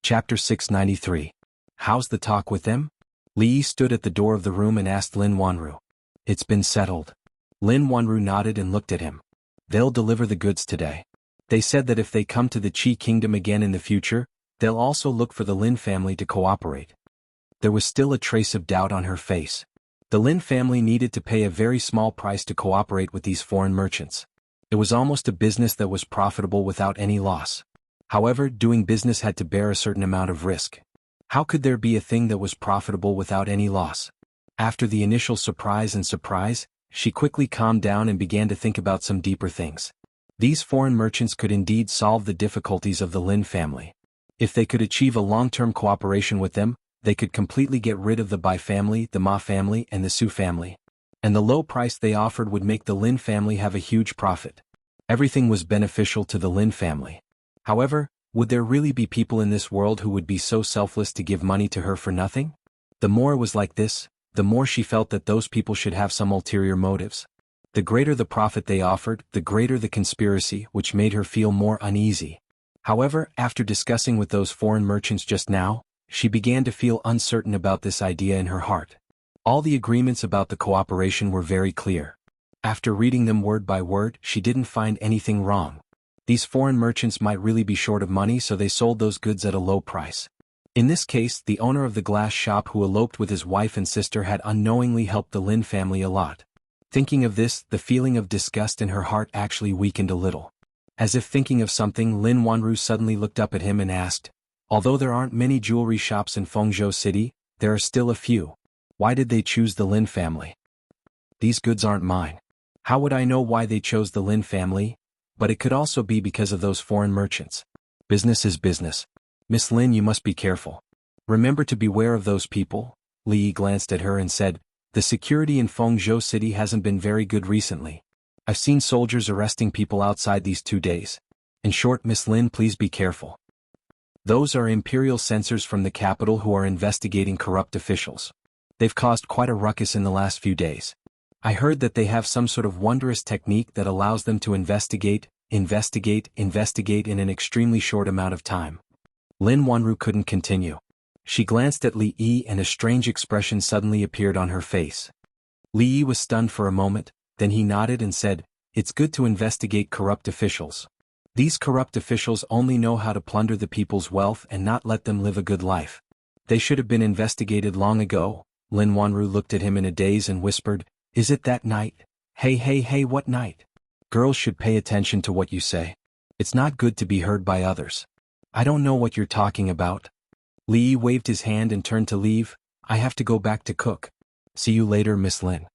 Chapter 693. How's the talk with them? Li Yi stood at the door of the room and asked Lin Wanru. It's been settled. Lin Wanru nodded and looked at him. They'll deliver the goods today. They said that if they come to the Qi kingdom again in the future, they'll also look for the Lin family to cooperate. There was still a trace of doubt on her face. The Lin family needed to pay a very small price to cooperate with these foreign merchants. It was almost a business that was profitable without any loss. However, doing business had to bear a certain amount of risk. How could there be a thing that was profitable without any loss? After the initial surprise, she quickly calmed down and began to think about some deeper things. These foreign merchants could indeed solve the difficulties of the Lin family. If they could achieve a long-term cooperation with them, they could completely get rid of the Bai family, the Ma family, and the Su family. And the low price they offered would make the Lin family have a huge profit. Everything was beneficial to the Lin family. However, would there really be people in this world who would be so selfless to give money to her for nothing? The more it was like this, the more she felt that those people should have some ulterior motives. The greater the profit they offered, the greater the conspiracy, which made her feel more uneasy. However, after discussing with those foreign merchants just now, she began to feel uncertain about this idea in her heart. All the agreements about the cooperation were very clear. After reading them word by word, she didn't find anything wrong. These foreign merchants might really be short of money, so they sold those goods at a low price. In this case, the owner of the glass shop who eloped with his wife and sister had unknowingly helped the Lin family a lot. Thinking of this, the feeling of disgust in her heart actually weakened a little. As if thinking of something, Lin Wanru suddenly looked up at him and asked, "Although there aren't many jewelry shops in Fengzhou City, there are still a few. Why did they choose the Lin family? These goods aren't mine." How would I know why they chose the Lin family? But it could also be because of those foreign merchants. Business is business. Miss Lin, you must be careful. Remember to beware of those people. Li Yi glanced at her and said, "The security in Fengzhou City hasn't been very good recently. I've seen soldiers arresting people outside these 2 days. In short, Miss Lin, please be careful. Those are imperial censors from the capital who are investigating corrupt officials. They've caused quite a ruckus in the last few days. I heard that they have some sort of wondrous technique that allows them to investigate in an extremely short amount of time." Lin Wanru couldn't continue. She glanced at Li Yi and a strange expression suddenly appeared on her face. Li Yi was stunned for a moment, then he nodded and said, "It's good to investigate corrupt officials. These corrupt officials only know how to plunder the people's wealth and not let them live a good life. They should have been investigated long ago." Lin Wanru looked at him in a daze and whispered, "Is it that night? Hey, what night? Girls should pay attention to what you say. It's not good to be heard by others." "I don't know what you're talking about." Li Yi waved his hand and turned to leave. "I have to go back to cook. See you later, Miss Lin."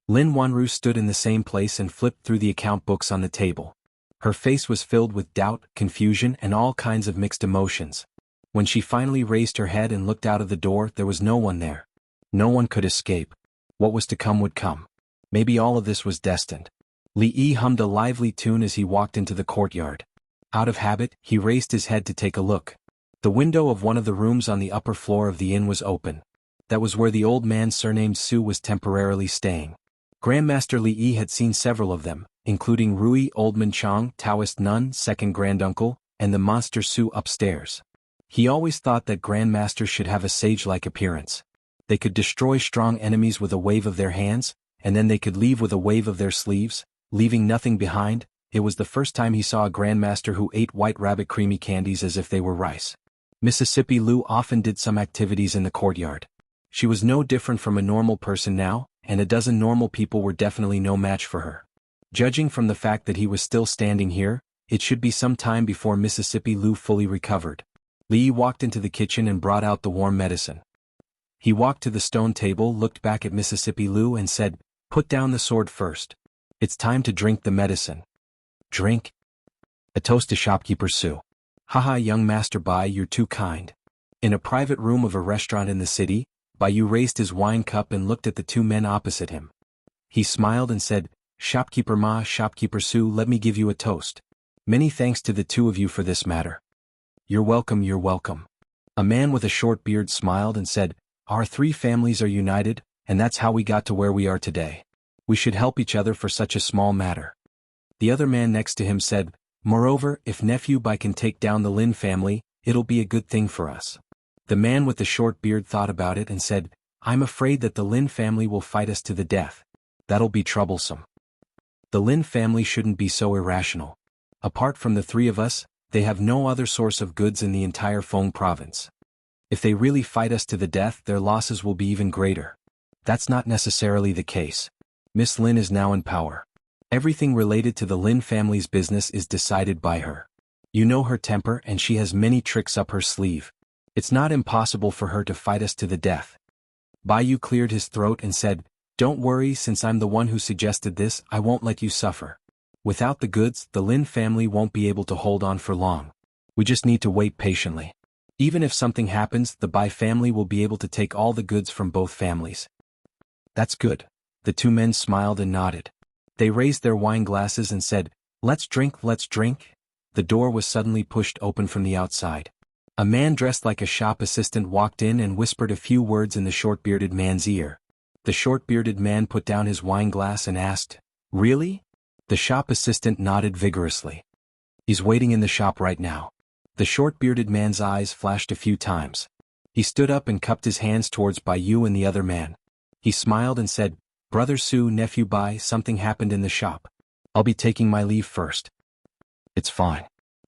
Lin Wanru stood in the same place and flipped through the account books on the table. Her face was filled with doubt, confusion, and all kinds of mixed emotions. When she finally raised her head and looked out of the door, there was no one there. No one could escape. What was to come would come. Maybe all of this was destined. Li Yi hummed a lively tune as he walked into the courtyard. Out of habit, he raised his head to take a look. The window of one of the rooms on the upper floor of the inn was open. That was where the old man surnamed Su was temporarily staying. Grandmaster Li Yi had seen several of them, including Rui Oldman Chang, Taoist nun, second granduncle, and the monster Su upstairs. He always thought that grandmasters should have a sage-like appearance. They could destroy strong enemies with a wave of their hands, and then they could leave with a wave of their sleeves, leaving nothing behind. It was the first time he saw a grandmaster who ate white rabbit creamy candies as if they were rice. Mississippi Lu often did some activities in the courtyard. She was no different from a normal person now, and a dozen normal people were definitely no match for her. Judging from the fact that he was still standing here, it should be some time before Mississippi Lu fully recovered. Li Yi walked into the kitchen and brought out the warm medicine. He walked to the stone table, looked back at Mississippi Lu and said, "Put down the sword first. It's time to drink the medicine." "Drink? A toast to shopkeeper Su." "Haha, young Master Bai, you're too kind." In a private room of a restaurant in the city, Bai raised his wine cup and looked at the two men opposite him. He smiled and said, "Shopkeeper Ma, Shopkeeper Su, let me give you a toast. Many thanks to the two of you for this matter." You're welcome. A man with a short beard smiled and said, "Our three families are united, and that's how we got to where we are today. We should help each other for such a small matter." The other man next to him said, "Moreover, if nephew Bai can take down the Lin family, It'll be a good thing for us. The man with the short beard thought about it and said, I'm afraid that the Lin family will fight us to the death. That'll be troublesome. The Lin family shouldn't be so irrational. Apart from the three of us, they have no other source of goods in the entire Feng province. If they really fight us to the death, their losses will be even greater. That's not necessarily the case. Miss Lin is now in power. Everything related to the Lin family's business is decided by her. You know her temper and she has many tricks up her sleeve. It's not impossible for her to fight us to the death. Bai Yu cleared his throat and said, Don't worry, since I'm the one who suggested this, I won't let you suffer. Without the goods, the Lin family won't be able to hold on for long. We just need to wait patiently. Even if something happens, the Bai family will be able to take all the goods from both families. That's good. The two men smiled and nodded. They raised their wine glasses and said, Let's drink, let's drink. The door was suddenly pushed open from the outside. A man dressed like a shop assistant walked in and whispered a few words in the short-bearded man's ear. The short-bearded man put down his wine glass and asked, Really? The shop assistant nodded vigorously. He's waiting in the shop right now. The short-bearded man's eyes flashed a few times. He stood up and cupped his hands towards Bai Yu and the other man. He smiled and said, Brother Su, nephew Bai, something happened in the shop. I'll be taking my leave first. It's fine.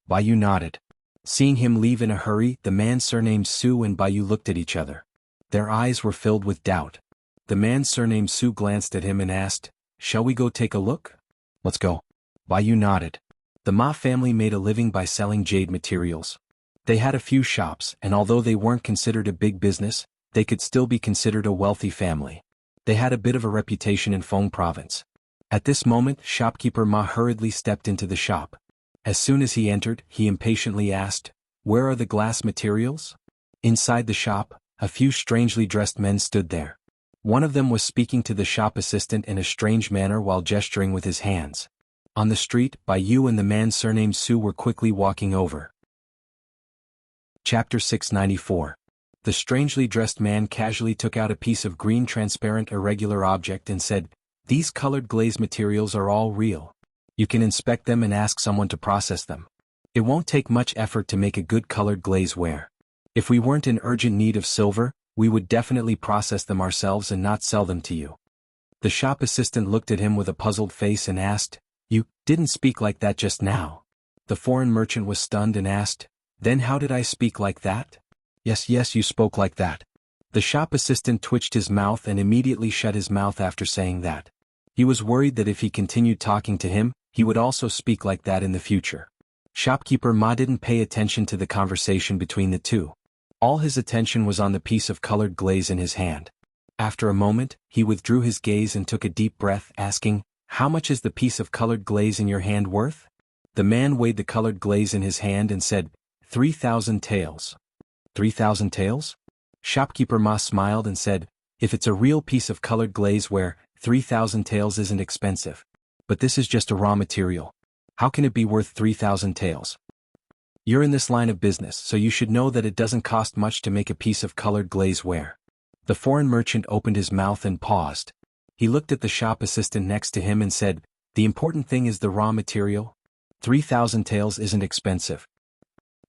Bai Yu nodded. Seeing him leave in a hurry, the man surnamed Su and Bai Yu looked at each other. Their eyes were filled with doubt. The man surnamed Su glanced at him and asked, Shall we go take a look? Let's go. Bai Yu nodded. The Ma family made a living by selling jade materials. They had a few shops, and although they weren't considered a big business, they could still be considered a wealthy family. They had a bit of a reputation in Feng province. At this moment, shopkeeper Ma hurriedly stepped into the shop. As soon as he entered, he impatiently asked, Where are the glass materials? Inside the shop, a few strangely dressed men stood there. One of them was speaking to the shop assistant in a strange manner while gesturing with his hands. On the street, Bai Yu and the man surnamed Su were quickly walking over. Chapter 694. The strangely dressed man casually took out a piece of green transparent irregular object and said, These colored glaze materials are all real. You can inspect them and ask someone to process them. It won't take much effort to make a good colored glaze ware. If we weren't in urgent need of silver, we would definitely process them ourselves and not sell them to you. The shop assistant looked at him with a puzzled face and asked, You didn't speak like that just now. The foreign merchant was stunned and asked, Then how did I speak like that? Yes, you spoke like that. The shop assistant twitched his mouth and immediately shut his mouth after saying that. He was worried that if he continued talking to him, he would also speak like that in the future. Shopkeeper Ma didn't pay attention to the conversation between the two. All his attention was on the piece of colored glaze in his hand. After a moment, he withdrew his gaze and took a deep breath, asking, How much is the piece of colored glaze in your hand worth? The man weighed the colored glaze in his hand and said, 3,000 taels. 3,000 taels? Shopkeeper Ma smiled and said, If it's a real piece of colored glaze ware, 3,000 taels isn't expensive. But this is just a raw material. How can it be worth 3,000 taels? You're in this line of business, so you should know that it doesn't cost much to make a piece of colored glaze ware. The foreign merchant opened his mouth and paused. He looked at the shop assistant next to him and said, The important thing is the raw material. 3,000 taels isn't expensive.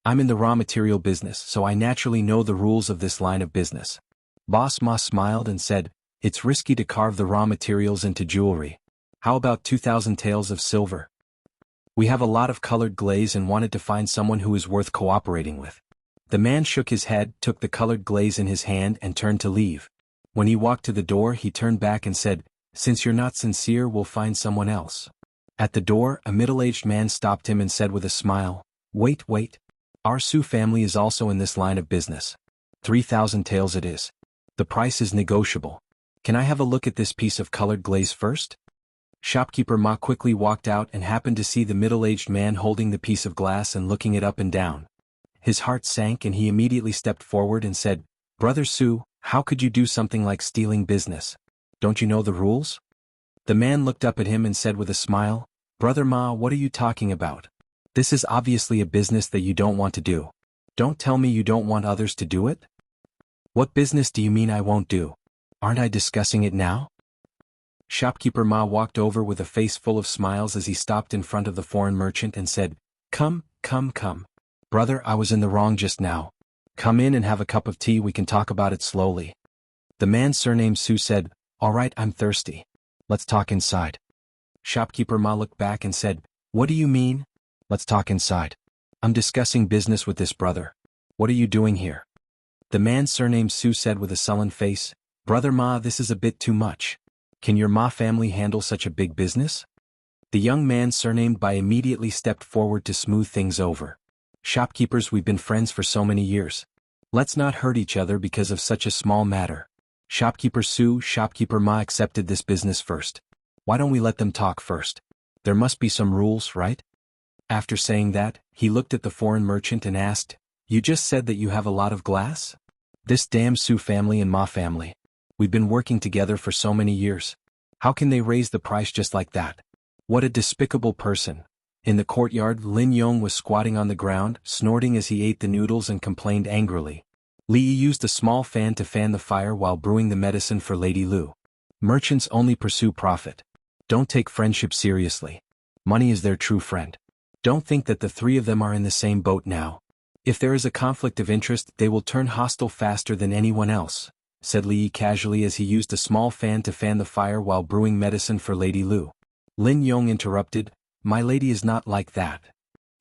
I'm in the raw material business, so I naturally know the rules of this line of business. Boss Ma smiled and said, It's risky to carve the raw materials into jewelry. How about 2,000 taels of silver? We have a lot of colored glaze and wanted to find someone who is worth cooperating with. The man shook his head, took the colored glaze in his hand and turned to leave. When he walked to the door, he turned back and said, Since you're not sincere, we'll find someone else. At the door, a middle-aged man stopped him and said with a smile, Wait. Our Su family is also in this line of business. 3,000 taels it is. The price is negotiable. Can I have a look at this piece of colored glaze first? Shopkeeper Ma quickly walked out and happened to see the middle-aged man holding the piece of glass and looking it up and down. His heart sank and he immediately stepped forward and said, Brother Su, how could you do something like stealing business? Don't you know the rules? The man looked up at him and said with a smile, Brother Ma, what are you talking about? This is obviously a business that you don't want to do. Don't tell me you don't want others to do it? What business do you mean I won't do? Aren't I discussing it now? Shopkeeper Ma walked over with a face full of smiles as he stopped in front of the foreign merchant and said, Come. Brother, I was in the wrong just now. Come in and have a cup of tea, we can talk about it slowly. The man surnamed Su said, All right, I'm thirsty. Let's talk inside. Shopkeeper Ma looked back and said, What do you mean? Let's talk inside. I'm discussing business with this brother. What are you doing here? The man surnamed Su said with a sullen face, Brother Ma, this is a bit too much. Can your Ma family handle such a big business? The young man surnamed Bai immediately stepped forward to smooth things over. Shopkeepers, we've been friends for so many years. Let's not hurt each other because of such a small matter. Shopkeeper Ma accepted this business first. Why don't we let them talk first? There must be some rules, right? After saying that, he looked at the foreign merchant and asked, You just said that you have a lot of glass? This damn Su family and Ma family. We've been working together for so many years. How can they raise the price just like that? What a despicable person. In the courtyard, Lin Yong was squatting on the ground, snorting as he ate the noodles and complained angrily. Li Yi used a small fan to fan the fire while brewing the medicine for Lady Lu. Merchants only pursue profit. Don't take friendship seriously. Money is their true friend. Don't think that the three of them are in the same boat now. If there is a conflict of interest, they will turn hostile faster than anyone else, said Li Yi casually as he used a small fan to fan the fire while brewing medicine for Lady Lu. Lin Yong interrupted, My lady is not like that.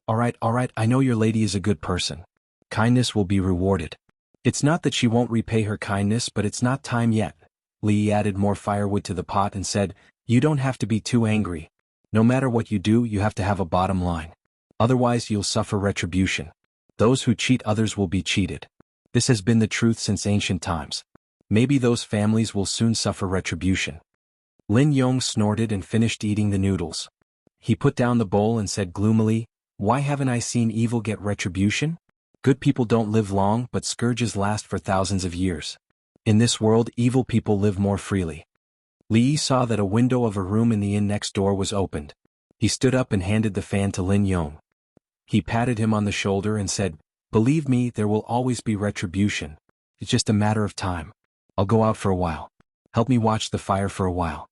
All right, I know your lady is a good person. Kindness will be rewarded. It's not that she won't repay her kindness, but it's not time yet. Li Yi added more firewood to the pot and said, You don't have to be too angry. No matter what you do, you have to have a bottom line. Otherwise you'll suffer retribution. Those who cheat others will be cheated. This has been the truth since ancient times. Maybe those families will soon suffer retribution. Lin Yong snorted and finished eating the noodles. He put down the bowl and said gloomily, Why haven't I seen evil get retribution? Good people don't live long, but scourges last for thousands of years. In this world, evil people live more freely. Li Yi saw that a window of a room in the inn next door was opened. He stood up and handed the fan to Lin Yong. He patted him on the shoulder and said, Believe me, there will always be retribution. It's just a matter of time. I'll go out for a while. Help me watch the fire for a while.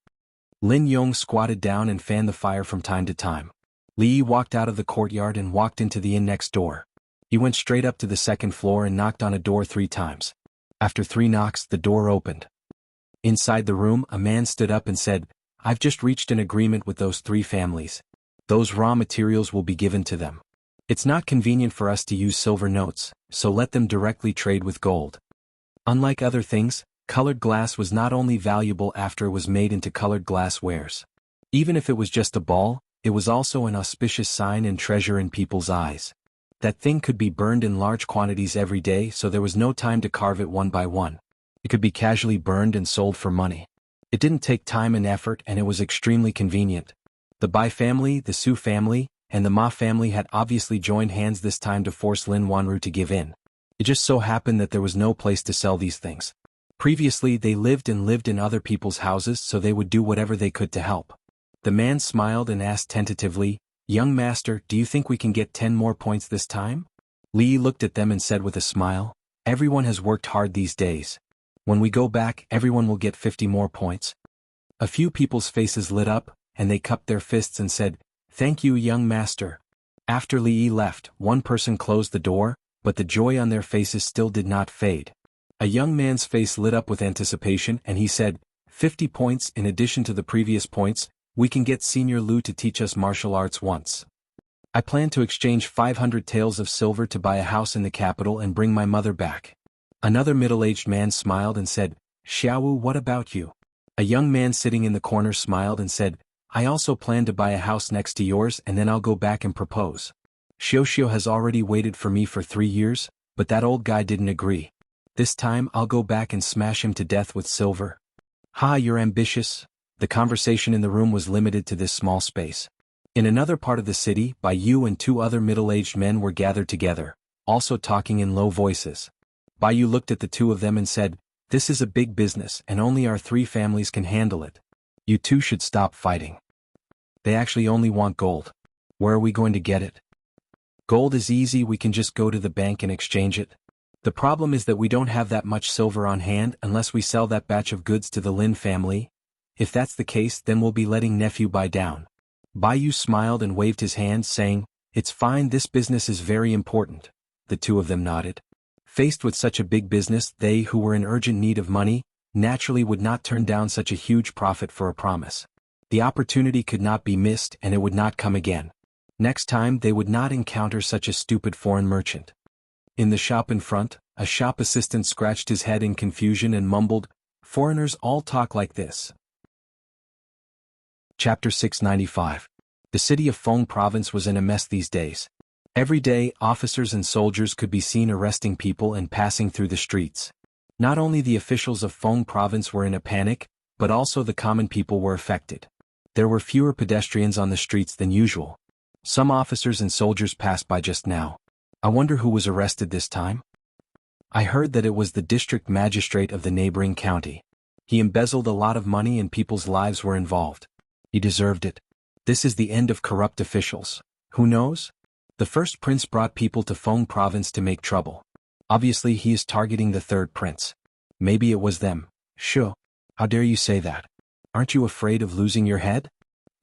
Lin Yong squatted down and fanned the fire from time to time. Li Yi walked out of the courtyard and walked into the inn next door. He went straight up to the second floor and knocked on a door 3 times. After 3 knocks, the door opened. Inside the room, a man stood up and said, I've just reached an agreement with those 3 families. Those raw materials will be given to them. It's not convenient for us to use silver notes, so let them directly trade with gold. Unlike other things, colored glass was not only valuable after it was made into colored glass wares. Even if it was just a ball, it was also an auspicious sign and treasure in people's eyes. That thing could be burned in large quantities every day, so there was no time to carve it one by one. It could be casually burned and sold for money. It didn't take time and effort, and it was extremely convenient. The Bai family, the Su family, and the Ma family had obviously joined hands this time to force Lin Wanru to give in. It just so happened that there was no place to sell these things. Previously they lived in other people's houses, so they would do whatever they could to help. The man smiled and asked tentatively, Young master, do you think we can get 10 more points this time? Li looked at them and said with a smile, Everyone has worked hard these days. When we go back, everyone will get 50 more points. A few people's faces lit up, and they cupped their fists and said, Thank you, young master. After Li left, one person closed the door, but the joy on their faces still did not fade. A young man's face lit up with anticipation and he said, 50 points in addition to the previous points, we can get Senior Lu to teach us martial arts once. I plan to exchange 500 taels of silver to buy a house in the capital and bring my mother back. Another middle-aged man smiled and said, Xiaowu, what about you? A young man sitting in the corner smiled and said, I also plan to buy a house next to yours and then I'll go back and propose. Xiao has already waited for me for 3 years, but that old guy didn't agree. This time I'll go back and smash him to death with silver. Ha, you're ambitious. The conversation in the room was limited to this small space. In another part of the city, Bai Yu and 2 other middle-aged men were gathered together, also talking in low voices. Bai Yu looked at the 2 of them and said, This is a big business and only our 3 families can handle it. You 2 should stop fighting. They actually only want gold. Where are we going to get it? Gold is easy, we can just go to the bank and exchange it. The problem is that we don't have that much silver on hand unless we sell that batch of goods to the Lin family. If that's the case, then we'll be letting nephew buy down. Bai Yu smiled and waved his hand saying, It's fine, this business is very important. The two of them nodded. Faced with such a big business, they who were in urgent need of money, naturally would not turn down such a huge profit for a promise. The opportunity could not be missed and it would not come again. Next time they would not encounter such a stupid foreign merchant. In the shop in front, a shop assistant scratched his head in confusion and mumbled, "Foreigners all talk like this." Chapter 695. The city of Feng Province was in a mess these days. Every day, officers and soldiers could be seen arresting people and passing through the streets. Not only the officials of Feng Province were in a panic, but also the common people were affected. There were fewer pedestrians on the streets than usual. Some officers and soldiers passed by just now. I wonder who was arrested this time? I heard that it was the district magistrate of the neighboring county. He embezzled a lot of money and people's lives were involved. He deserved it. This is the end of corrupt officials. Who knows? The first prince brought people to Feng Province to make trouble. Obviously he is targeting the third prince. Maybe it was them. Shoo. How dare you say that? Aren't you afraid of losing your head?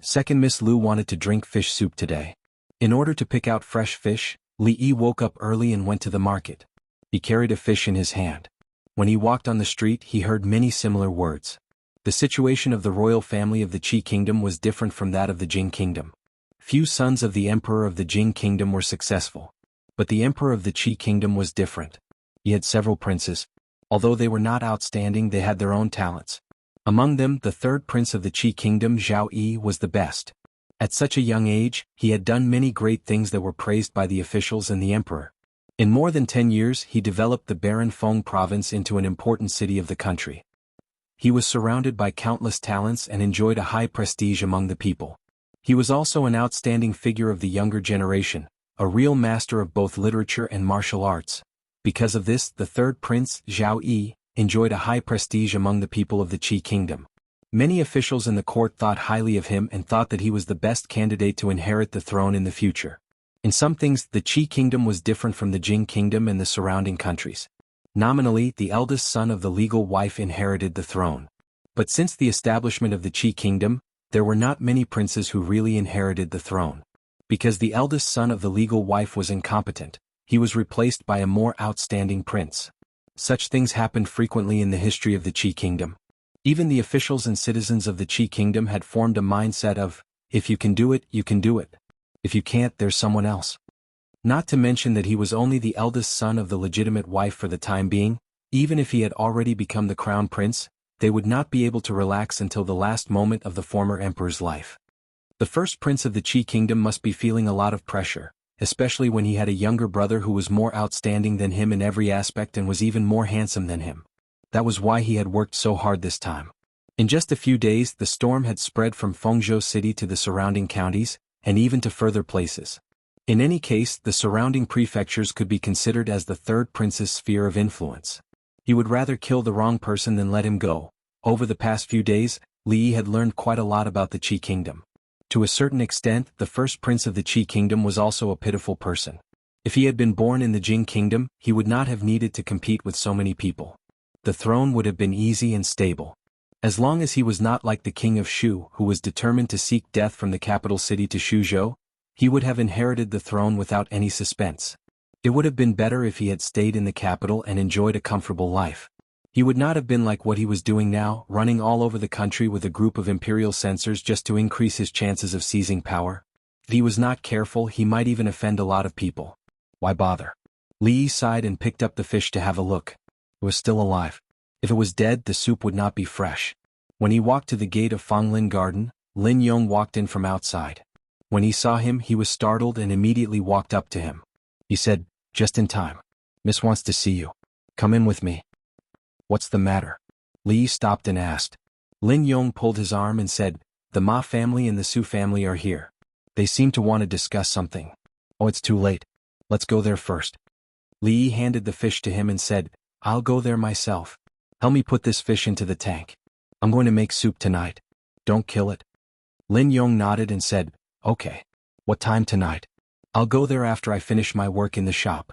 Second Miss Lu wanted to drink fish soup today. In order to pick out fresh fish, Li Yi woke up early and went to the market. He carried a fish in his hand. When he walked on the street he heard many similar words. The situation of the royal family of the Qi kingdom was different from that of the Jing kingdom. Few sons of the emperor of the Jing kingdom were successful. But the emperor of the Qi kingdom was different. He had several princes. Although they were not outstanding, they had their own talents. Among them, the third prince of the Qi kingdom, Zhao Yi, was the best. At such a young age, he had done many great things that were praised by the officials and the emperor. In more than 10 years, he developed the barren Feng province into an important city of the country. He was surrounded by countless talents and enjoyed a high prestige among the people. He was also an outstanding figure of the younger generation, a real master of both literature and martial arts. Because of this, the third prince, Zhao Yi, enjoyed a high prestige among the people of the Qi kingdom. Many officials in the court thought highly of him and thought that he was the best candidate to inherit the throne in the future. In some things, the Qi kingdom was different from the Jing kingdom and the surrounding countries. Nominally, the eldest son of the legal wife inherited the throne. But since the establishment of the Qi kingdom, there were not many princes who really inherited the throne. Because the eldest son of the legal wife was incompetent, he was replaced by a more outstanding prince. Such things happened frequently in the history of the Qi kingdom. Even the officials and citizens of the Qi kingdom had formed a mindset of, if you can do it, you can do it. If you can't, there's someone else. Not to mention that he was only the eldest son of the legitimate wife for the time being. Even if he had already become the crown prince, they would not be able to relax until the last moment of the former emperor's life. The first prince of the Qi kingdom must be feeling a lot of pressure, especially when he had a younger brother who was more outstanding than him in every aspect and was even more handsome than him. That was why he had worked so hard this time. In just a few days, the storm had spread from Fengzhou city to the surrounding counties, and even to further places. In any case, the surrounding prefectures could be considered as the third prince's sphere of influence. He would rather kill the wrong person than let him go. Over the past few days, Li Yi had learned quite a lot about the Qi kingdom. To a certain extent, the first prince of the Qi kingdom was also a pitiful person. If he had been born in the Jing kingdom, he would not have needed to compete with so many people. The throne would have been easy and stable. As long as he was not like the king of Shu, who was determined to seek death from the capital city to Shuzhou, he would have inherited the throne without any suspense. It would have been better if he had stayed in the capital and enjoyed a comfortable life. He would not have been like what he was doing now, running all over the country with a group of imperial censors just to increase his chances of seizing power. If he was not careful, he might even offend a lot of people. Why bother? Li Yi sighed and picked up the fish to have a look. It was still alive. If it was dead, the soup would not be fresh. When he walked to the gate of Fanglin Garden, Lin Yong walked in from outside. When he saw him, he was startled and immediately walked up to him. He said, "Just in time. Miss wants to see you. Come in with me." "What's the matter?" Li Yi stopped and asked. Lin Yong pulled his arm and said, "The Ma family and the Su family are here. They seem to want to discuss something." "Oh, it's too late. Let's go there first." Li Yi handed the fish to him and said, "I'll go there myself. Help me put this fish into the tank. I'm going to make soup tonight. Don't kill it." Lin Yong nodded and said, "Okay. What time tonight?" "I'll go there after I finish my work in the shop."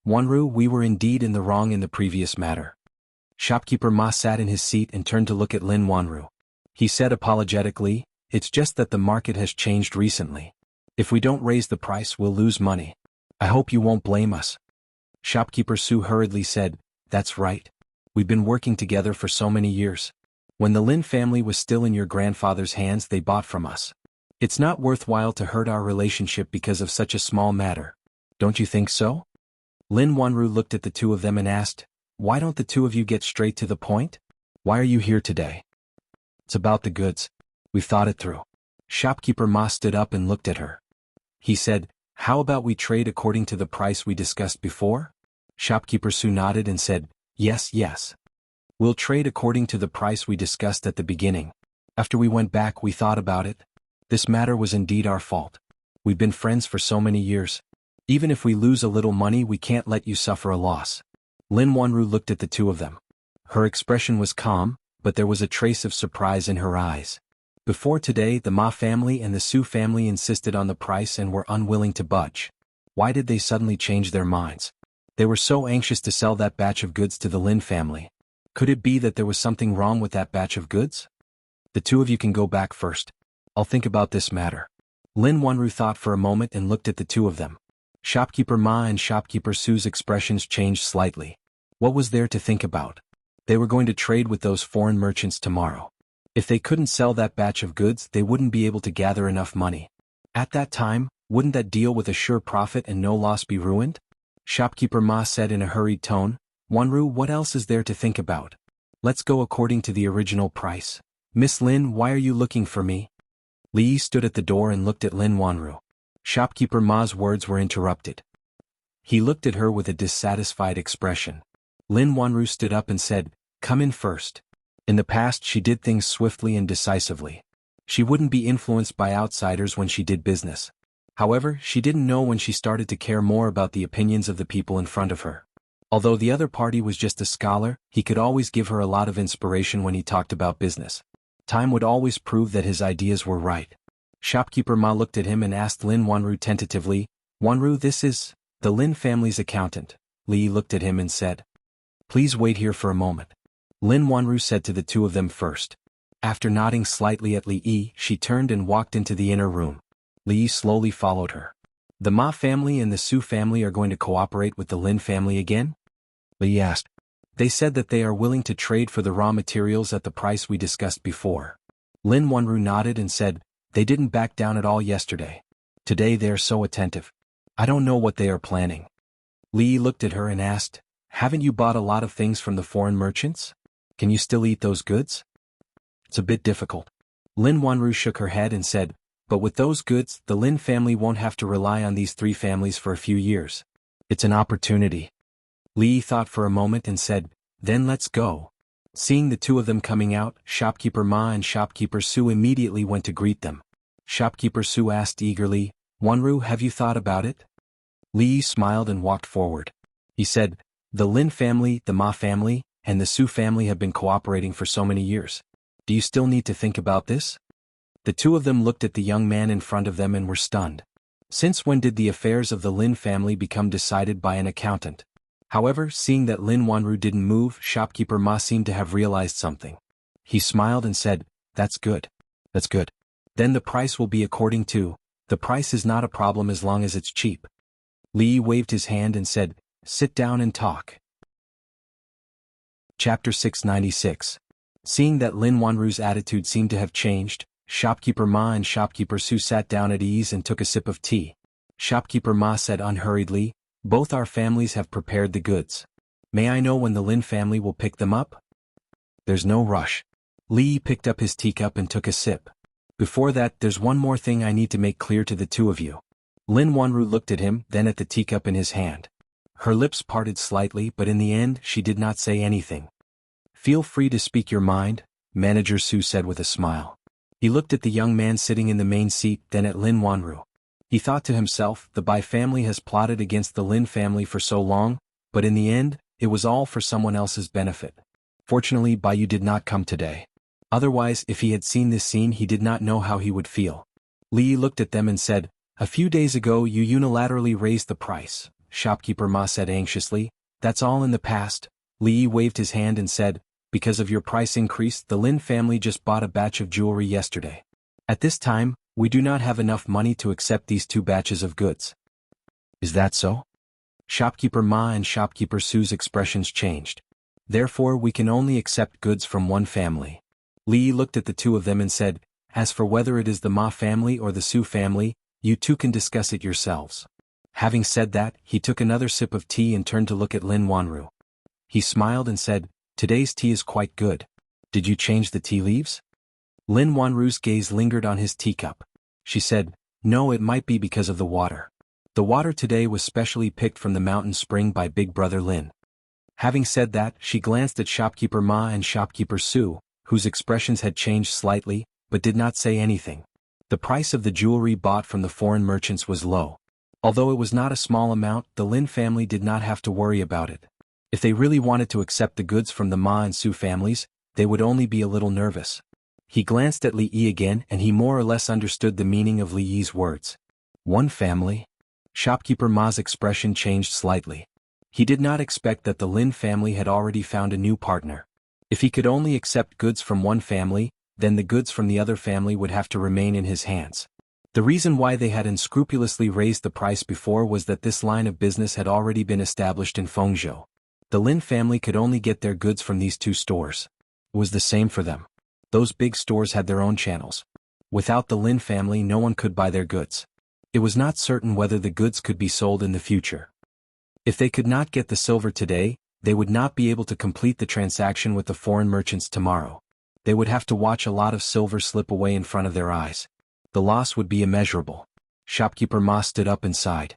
"Wanru, we were indeed in the wrong in the previous matter." Shopkeeper Ma sat in his seat and turned to look at Lin Wanru. He said apologetically, "It's just that the market has changed recently. If we don't raise the price, we'll lose money. I hope you won't blame us. Shopkeeper Su hurriedly said, That's right. We've been working together for so many years. When the Lin family was still in your grandfather's hands, they bought from us. It's not worthwhile to hurt our relationship because of such a small matter. Don't you think so? Lin Wanru looked at the two of them and asked, Why don't the two of you get straight to the point? Why are you here today? It's about the goods. We've thought it through. Shopkeeper Ma stood up and looked at her. He said, How about we trade according to the price we discussed before? Shopkeeper Su nodded and said, Yes, yes. We'll trade according to the price we discussed at the beginning. After we went back, we thought about it. This matter was indeed our fault. We've been friends for so many years. Even if we lose a little money, we can't let you suffer a loss. Lin Wanru looked at the two of them. Her expression was calm, but there was a trace of surprise in her eyes. Before today, the Ma family and the Su family insisted on the price and were unwilling to budge. Why did they suddenly change their minds? They were so anxious to sell that batch of goods to the Lin family. Could it be that there was something wrong with that batch of goods? The two of you can go back first. I'll think about this matter. Lin Wanru thought for a moment and looked at the two of them. Shopkeeper Ma and Shopkeeper Su's expressions changed slightly. What was there to think about? They were going to trade with those foreign merchants tomorrow. If they couldn't sell that batch of goods, they wouldn't be able to gather enough money. At that time, wouldn't that deal with a sure profit and no loss be ruined? Shopkeeper Ma said in a hurried tone, Wanru, what else is there to think about? Let's go according to the original price. Miss Lin, why are you looking for me? Li stood at the door and looked at Lin Wanru. Shopkeeper Ma's words were interrupted. He looked at her with a dissatisfied expression. Lin Wanru stood up and said, Come in first. In the past, she did things swiftly and decisively. She wouldn't be influenced by outsiders when she did business. However, she didn't know when she started to care more about the opinions of the people in front of her. Although the other party was just a scholar, he could always give her a lot of inspiration when he talked about business. Time would always prove that his ideas were right. Shopkeeper Ma looked at him and asked Lin Wanru tentatively, Wanru, this is the Lin family's accountant. Li looked at him and said, Please wait here for a moment. Lin Wanru said to the two of them first. After nodding slightly at Li, she turned and walked into the inner room. Li slowly followed her. The Ma family and the Su family are going to cooperate with the Lin family again? Li asked. They said that they are willing to trade for the raw materials at the price we discussed before. Lin Wanru nodded and said, They didn't back down at all yesterday. Today they are so attentive. I don't know what they are planning. Li looked at her and asked, Haven't you bought a lot of things from the foreign merchants? Can you still eat those goods? It's a bit difficult. Lin Wanru shook her head and said, But with those goods, the Lin family won't have to rely on these three families for a few years. It's an opportunity. Li thought for a moment and said, Then let's go. Seeing the two of them coming out, Shopkeeper Ma and Shopkeeper Su immediately went to greet them. Shopkeeper Su asked eagerly, Wanru, have you thought about it? Li smiled and walked forward. He said, The Lin family, the Ma family, and the Su family have been cooperating for so many years. Do you still need to think about this? The two of them looked at the young man in front of them and were stunned. Since when did the affairs of the Lin family become decided by an accountant? However, seeing that Lin Wanru didn't move, Shopkeeper Ma seemed to have realized something. He smiled and said, That's good. That's good. Then the price will be according to, the price is not a problem as long as it's cheap. Li waved his hand and said, Sit down and talk. Chapter 696. Seeing that Lin Wanru's attitude seemed to have changed, Shopkeeper Ma and Shopkeeper Su sat down at ease and took a sip of tea. Shopkeeper Ma said unhurriedly, Both our families have prepared the goods. May I know when the Lin family will pick them up? There's no rush. Li picked up his teacup and took a sip. Before that, there's one more thing I need to make clear to the two of you. Lin Wanru looked at him, then at the teacup in his hand. Her lips parted slightly, but in the end, she did not say anything. Feel free to speak your mind, Manager Su said with a smile. He looked at the young man sitting in the main seat, then at Lin Wanru. He thought to himself, the Bai family has plotted against the Lin family for so long, but in the end, it was all for someone else's benefit. Fortunately, Bai Yu did not come today. Otherwise, if he had seen this scene, he did not know how he would feel. Li looked at them and said, A few days ago you unilaterally raised the price, Shopkeeper Ma said anxiously. That's all in the past. Li waved his hand and said, Because of your price increase, the Lin family just bought a batch of jewelry yesterday. At this time, We do not have enough money to accept these 2 batches of goods. Is that so? Shopkeeper Ma and Shopkeeper Su's expressions changed. Therefore we can only accept goods from one family. Li looked at the 2 of them and said, as for whether it is the Ma family or the Su family, you 2 can discuss it yourselves. Having said that, he took another sip of tea and turned to look at Lin Wanru. He smiled and said, today's tea is quite good. Did you change the tea leaves? Lin Wanru's gaze lingered on his teacup. She said, no, it might be because of the water. The water today was specially picked from the mountain spring by Big Brother Lin. Having said that, she glanced at Shopkeeper Ma and Shopkeeper Su, whose expressions had changed slightly, but did not say anything. The price of the jewelry bought from the foreign merchants was low. Although it was not a small amount, the Lin family did not have to worry about it. If they really wanted to accept the goods from the Ma and Su families, they would only be a little nervous. He glanced at Li Yi again and he more or less understood the meaning of Li Yi's words. One family? Shopkeeper Ma's expression changed slightly. He did not expect that the Lin family had already found a new partner. If he could only accept goods from one family, then the goods from the other family would have to remain in his hands. The reason why they had unscrupulously raised the price before was that this line of business had already been established in Fengzhou. The Lin family could only get their goods from these 2 stores. It was the same for them. Those big stores had their own channels. Without the Lin family, no one could buy their goods. It was not certain whether the goods could be sold in the future. If they could not get the silver today, they would not be able to complete the transaction with the foreign merchants tomorrow. They would have to watch a lot of silver slip away in front of their eyes. The loss would be immeasurable. Shopkeeper Ma stood up and sighed.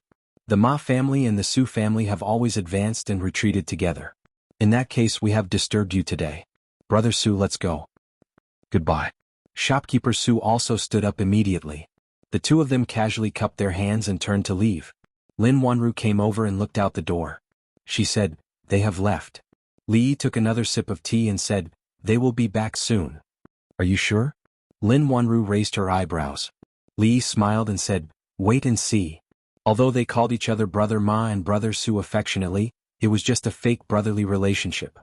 The Ma family and the Su family have always advanced and retreated together. In that case, we have disturbed you today. Brother Su, let's go. Goodbye. Shopkeeper Su also stood up immediately. The 2 of them casually cupped their hands and turned to leave. Lin Wanru came over and looked out the door. She said, they have left. Li took another sip of tea and said, they will be back soon. Are you sure? Lin Wanru raised her eyebrows. Li smiled and said, wait and see. Although they called each other Brother Ma and Brother Su affectionately, it was just a fake brotherly relationship.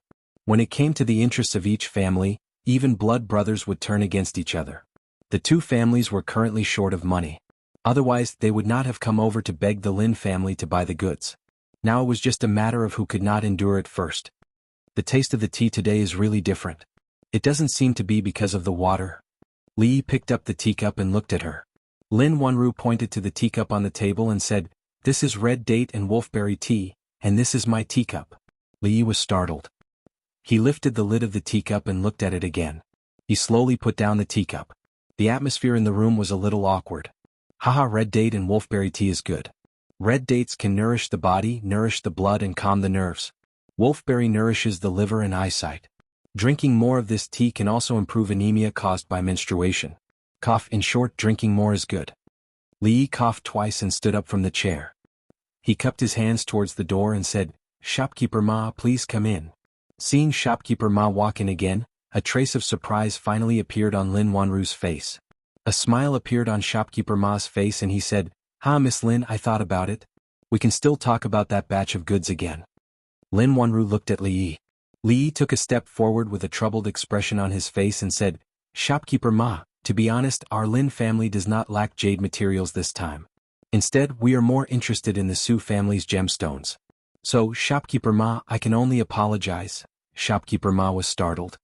When it came to the interests of each family, even blood brothers would turn against each other. The 2 families were currently short of money. Otherwise, they would not have come over to beg the Lin family to buy the goods. Now it was just a matter of who could not endure it first. The taste of the tea today is really different. It doesn't seem to be because of the water. Li picked up the teacup and looked at her. Lin Wanru pointed to the teacup on the table and said, this is red date and wolfberry tea, and this is my teacup. Li was startled. He lifted the lid of the teacup and looked at it again. He slowly put down the teacup. The atmosphere in the room was a little awkward. Haha, red date and wolfberry tea is good. Red dates can nourish the body, nourish the blood and calm the nerves. Wolfberry nourishes the liver and eyesight. Drinking more of this tea can also improve anemia caused by menstruation. Cough, in short, drinking more is good. Li coughed twice and stood up from the chair. He cupped his hands towards the door and said, Shopkeeper Ma, please come in. Seeing Shopkeeper Ma walk in again, a trace of surprise finally appeared on Lin Wanru's face. A smile appeared on Shopkeeper Ma's face and he said, Miss Lin, I thought about it. We can still talk about that batch of goods again. Lin Wanru looked at Li Yi. Li Yi took a step forward with a troubled expression on his face and said, Shopkeeper Ma, to be honest, our Lin family does not lack jade materials this time. Instead, we are more interested in the Su family's gemstones. So, Shopkeeper Ma, I can only apologize. Shopkeeper Ma was startled.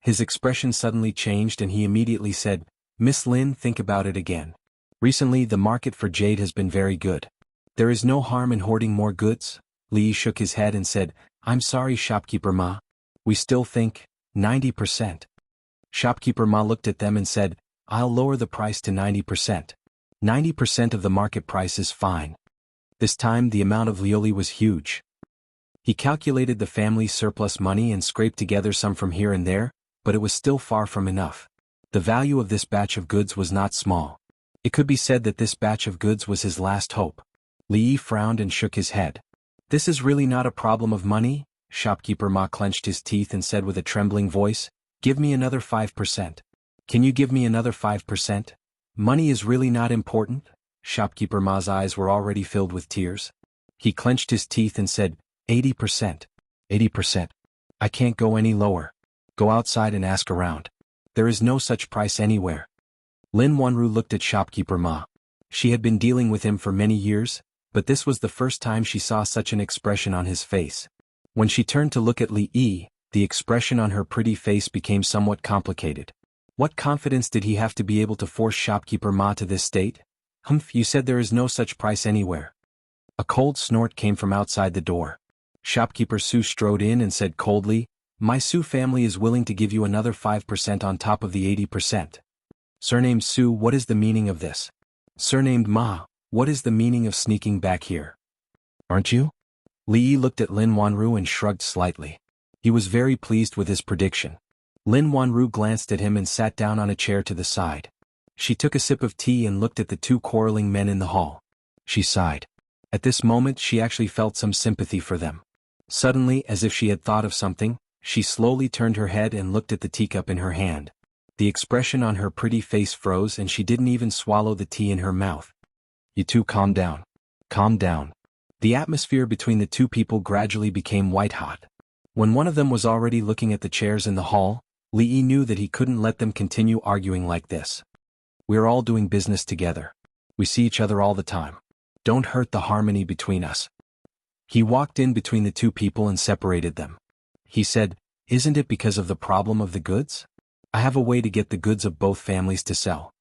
His expression suddenly changed and he immediately said, Miss Lin, think about it again. Recently, the market for jade has been very good. There is no harm in hoarding more goods. Li shook his head and said, I'm sorry, Shopkeeper Ma. We still think 90%. Shopkeeper Ma looked at them and said, I'll lower the price to 90%. 90% of the market price is fine. This time the amount of lioli was huge. He calculated the family's surplus money and scraped together some from here and there, but it was still far from enough. The value of this batch of goods was not small. It could be said that this batch of goods was his last hope. Li Yi frowned and shook his head. This is really not a problem of money? Shopkeeper Ma clenched his teeth and said with a trembling voice, Give me another 5%. Can you give me another 5%? Money is really not important? Shopkeeper Ma's eyes were already filled with tears. He clenched his teeth and said, 80%. 80%. I can't go any lower. Go outside and ask around. There is no such price anywhere. Lin Wanru looked at shopkeeper Ma. She had been dealing with him for many years, but this was the first time she saw such an expression on his face. When she turned to look at Li Yi, the expression on her pretty face became somewhat complicated. What confidence did he have to be able to force shopkeeper Ma to this state? Humph, you said there is no such price anywhere. A cold snort came from outside the door. Shopkeeper Su strode in and said coldly, My Su family is willing to give you another 5% on top of the 80%. Surnamed Su, what is the meaning of this? Surnamed Ma, what is the meaning of sneaking back here? Aren't you? Li Yi looked at Lin Wanru and shrugged slightly. He was very pleased with his prediction. Lin Wanru glanced at him and sat down on a chair to the side. She took a sip of tea and looked at the two quarreling men in the hall. She sighed. At this moment she actually felt some sympathy for them. Suddenly, as if she had thought of something, she slowly turned her head and looked at the teacup in her hand. The expression on her pretty face froze and she didn't even swallow the tea in her mouth. You two calm down. Calm down. The atmosphere between the two people gradually became white-hot. When one of them was already looking at the chairs in the hall, Li Yi knew that he couldn't let them continue arguing like this. We're all doing business together. We see each other all the time. Don't hurt the harmony between us. He walked in between the two people and separated them. He said, Isn't it because of the problem of the goods? I have a way to get the goods of both families to sell.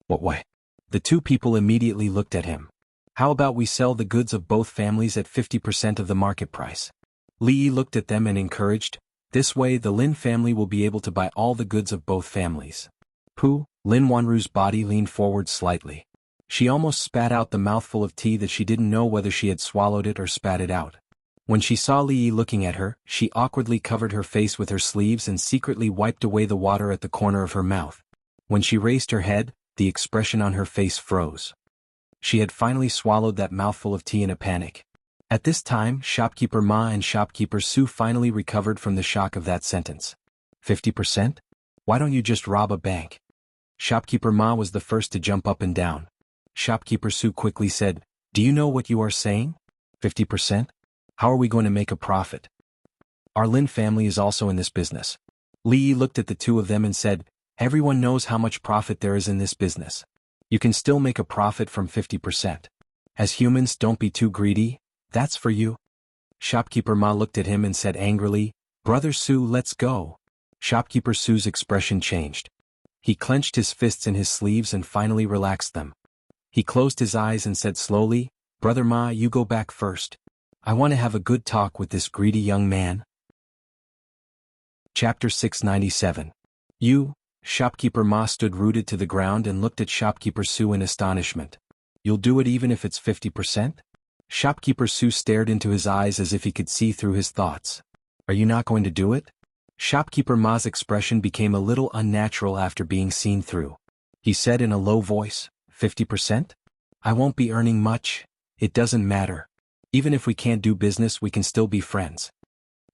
What way? The two people immediately looked at him. How about we sell the goods of both families at 50% of the market price? Li Yi looked at them and encouraged, This way the Lin family will be able to buy all the goods of both families. Pooh, Lin Wanru's body leaned forward slightly. She almost spat out the mouthful of tea that she didn't know whether she had swallowed it or spat it out. When she saw Li Yi looking at her, she awkwardly covered her face with her sleeves and secretly wiped away the water at the corner of her mouth. When she raised her head, the expression on her face froze. She had finally swallowed that mouthful of tea in a panic. At this time, shopkeeper Ma and shopkeeper Su finally recovered from the shock of that sentence. 50%? Why don't you just rob a bank? Shopkeeper Ma was the first to jump up and down. Shopkeeper Su quickly said, Do you know what you are saying? 50%? How are we going to make a profit? Our Lin family is also in this business. Li Yi looked at the two of them and said, Everyone knows how much profit there is in this business. You can still make a profit from 50%. As humans, don't be too greedy. That's for you. Shopkeeper Ma looked at him and said angrily, Brother Su, let's go. Shopkeeper Su's expression changed. He clenched his fists in his sleeves and finally relaxed them. He closed his eyes and said slowly, Brother Ma, you go back first. I want to have a good talk with this greedy young man. Chapter 697. Shopkeeper Ma stood rooted to the ground and looked at Shopkeeper Su in astonishment. You'll do it even if it's 50%? Shopkeeper Su stared into his eyes as if he could see through his thoughts. Are you not going to do it? Shopkeeper Ma's expression became a little unnatural after being seen through. He said in a low voice, 50%? I won't be earning much. It doesn't matter. Even if we can't do business, we can still be friends.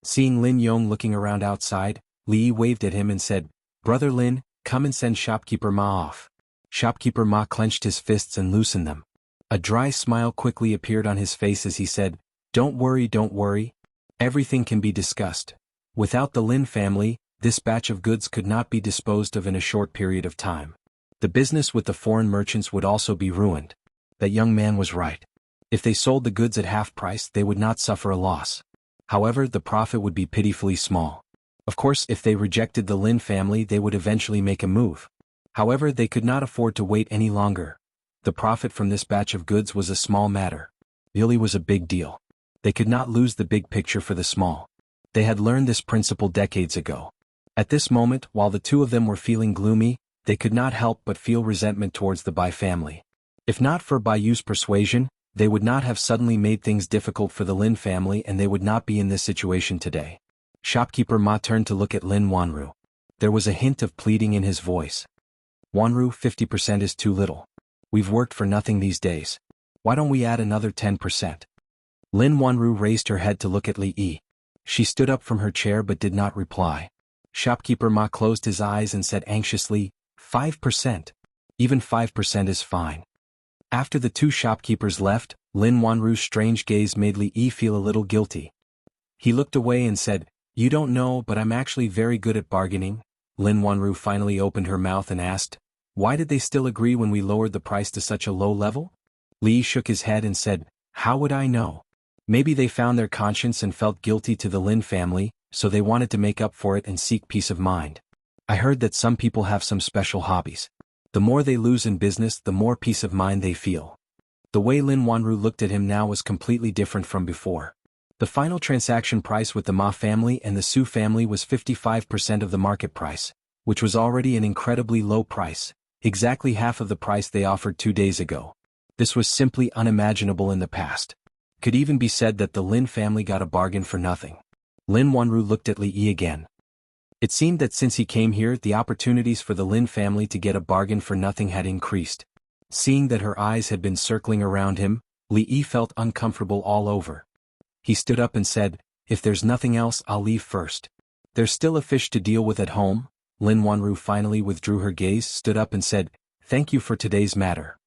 Seeing Lin Yong looking around outside, Li Yi waved at him and said, Brother Lin, come and send Shopkeeper Ma off. Shopkeeper Ma clenched his fists and loosened them. A dry smile quickly appeared on his face as he said, Don't worry. Everything can be discussed. Without the Lin family, this batch of goods could not be disposed of in a short period of time. The business with the foreign merchants would also be ruined. That young man was right. If they sold the goods at half price, they would not suffer a loss. However, the profit would be pitifully small. Of course, if they rejected the Lin family, they would eventually make a move. However, they could not afford to wait any longer. The profit from this batch of goods was a small matter. Really was a big deal. They could not lose the big picture for the small. They had learned this principle decades ago. At this moment, while the two of them were feeling gloomy, they could not help but feel resentment towards the Bai family. If not for Bai Yu's persuasion, they would not have suddenly made things difficult for the Lin family and they would not be in this situation today. Shopkeeper Ma turned to look at Lin Wanru. There was a hint of pleading in his voice. Wanru, 50% is too little. We've worked for nothing these days. Why don't we add another 10%? Lin Wanru raised her head to look at Li Yi. She stood up from her chair but did not reply. Shopkeeper Ma closed his eyes and said anxiously, 5%. Even 5% is fine. After the two shopkeepers left, Lin Wanru's strange gaze made Li Yi feel a little guilty. He looked away and said, You don't know, but I'm actually very good at bargaining. Lin Wanru finally opened her mouth and asked, Why did they still agree when we lowered the price to such a low level? Li shook his head and said, how would I know? Maybe they found their conscience and felt guilty to the Lin family, so they wanted to make up for it and seek peace of mind. I heard that some people have some special hobbies. The more they lose in business, the more peace of mind they feel. The way Lin Wanru looked at him now was completely different from before. The final transaction price with the Ma family and the Su family was 55% of the market price, which was already an incredibly low price, exactly half of the price they offered 2 days ago. This was simply unimaginable in the past. Could even be said that the Lin family got a bargain for nothing. Lin Wanru looked at Li Yi again. It seemed that since he came here, the opportunities for the Lin family to get a bargain for nothing had increased. Seeing that her eyes had been circling around him, Li Yi felt uncomfortable all over. He stood up and said, if there's nothing else, I'll leave first. There's still a fish to deal with at home. Lin Wanru finally withdrew her gaze, stood up and said, thank you for today's matter.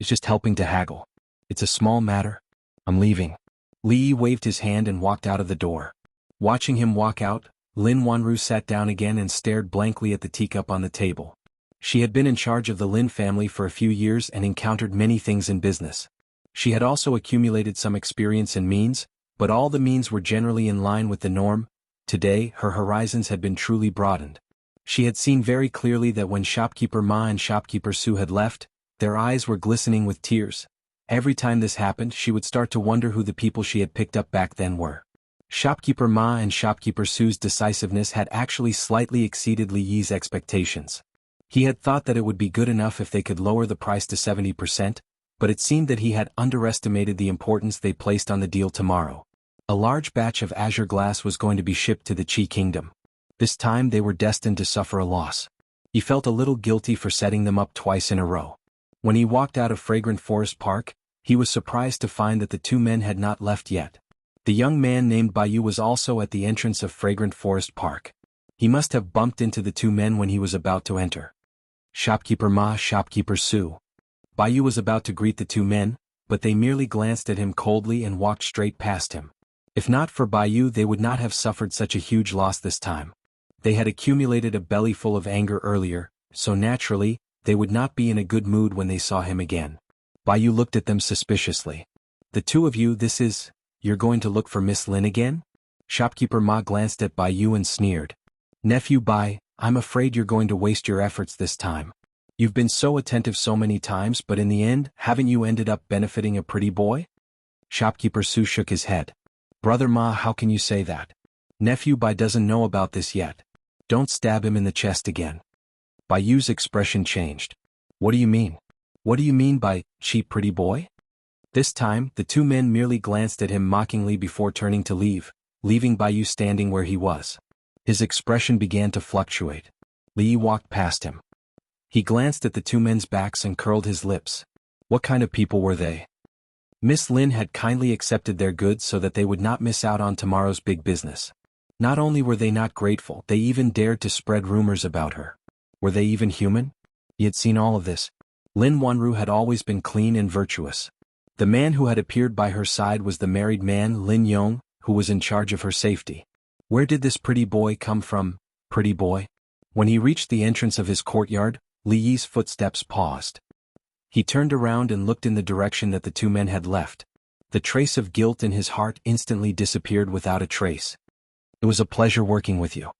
It's just helping to haggle. It's a small matter. I'm leaving. Li Yi waved his hand and walked out of the door. Watching him walk out, Lin Wanru sat down again and stared blankly at the teacup on the table. She had been in charge of the Lin family for a few years and encountered many things in business. She had also accumulated some experience in means, but all the means were generally in line with the norm. Today, her horizons had been truly broadened. She had seen very clearly that when shopkeeper Ma and shopkeeper Su had left, their eyes were glistening with tears. Every time this happened, she would start to wonder who the people she had picked up back then were. Shopkeeper Ma and shopkeeper Su's decisiveness had actually slightly exceeded Li Yi's expectations. He had thought that it would be good enough if they could lower the price to 70%, but it seemed that he had underestimated the importance they placed on the deal tomorrow. A large batch of azure glass was going to be shipped to the Qi Kingdom. This time they were destined to suffer a loss. He felt a little guilty for setting them up twice in a row. When he walked out of Fragrant Forest Park, he was surprised to find that the two men had not left yet. The young man named Baiyu was also at the entrance of Fragrant Forest Park. He must have bumped into the two men when he was about to enter. Shopkeeper Ma, shopkeeper Su. Baiyu was about to greet the two men, but they merely glanced at him coldly and walked straight past him. If not for Baiyu, they would not have suffered such a huge loss this time. They had accumulated a belly full of anger earlier, so naturally, they would not be in a good mood when they saw him again. Baiyu looked at them suspiciously. The two of you, you're going to look for Miss Lin again? Shopkeeper Ma glanced at Baiyu and sneered. Nephew Bai, I'm afraid you're going to waste your efforts this time. You've been so attentive so many times, but in the end, haven't you ended up benefiting a pretty boy? Shopkeeper Su shook his head. Brother Ma, how can you say that? Nephew Bai doesn't know about this yet. Don't stab him in the chest again. Baiyu's expression changed. What do you mean? What do you mean by, cheap pretty boy? This time, the two men merely glanced at him mockingly before turning to leave, leaving Baiyu standing where he was. His expression began to fluctuate. Li walked past him. He glanced at the two men's backs and curled his lips. What kind of people were they? Miss Lin had kindly accepted their goods so that they would not miss out on tomorrow's big business. Not only were they not grateful, they even dared to spread rumors about her. Were they even human? He had seen all of this. Lin Wanru had always been clean and virtuous. The man who had appeared by her side was the married man Lin Yong, who was in charge of her safety. Where did this pretty boy come from, pretty boy? When he reached the entrance of his courtyard, Li Yi's footsteps paused. He turned around and looked in the direction that the two men had left. The trace of guilt in his heart instantly disappeared without a trace. It was a pleasure working with you.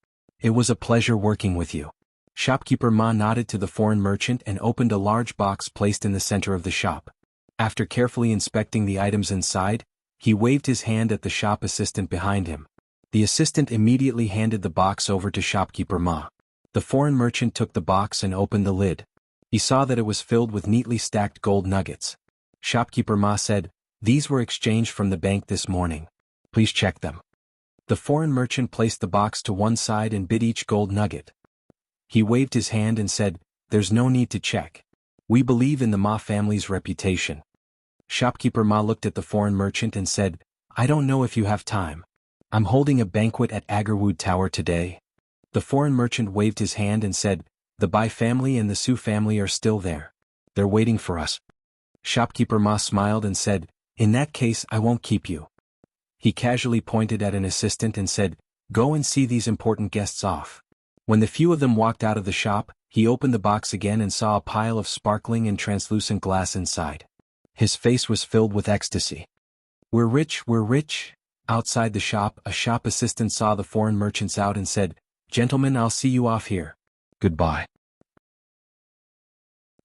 It was a pleasure working with you. Shopkeeper Ma nodded to the foreign merchant and opened a large box placed in the center of the shop. After carefully inspecting the items inside, he waved his hand at the shop assistant behind him. The assistant immediately handed the box over to Shopkeeper Ma. The foreign merchant took the box and opened the lid. He saw that it was filled with neatly stacked gold nuggets. Shopkeeper Ma said, "These were exchanged from the bank this morning. Please check them." The foreign merchant placed the box to one side and bit each gold nugget. He waved his hand and said, "There's no need to check. We believe in the Ma family's reputation." Shopkeeper Ma looked at the foreign merchant and said, "I don't know if you have time. I'm holding a banquet at Agarwood Tower today." The foreign merchant waved his hand and said, "The Bai family and the Su family are still there. They're waiting for us." Shopkeeper Ma smiled and said, "In that case, I won't keep you." He casually pointed at an assistant and said, "Go and see these important guests off." When the few of them walked out of the shop, He opened the box again and saw a pile of sparkling and translucent glass inside. His face was filled with ecstasy. We're rich, we're rich. Outside the shop, a shop assistant saw the foreign merchants out and said, "Gentlemen, I'll see you off here. Goodbye."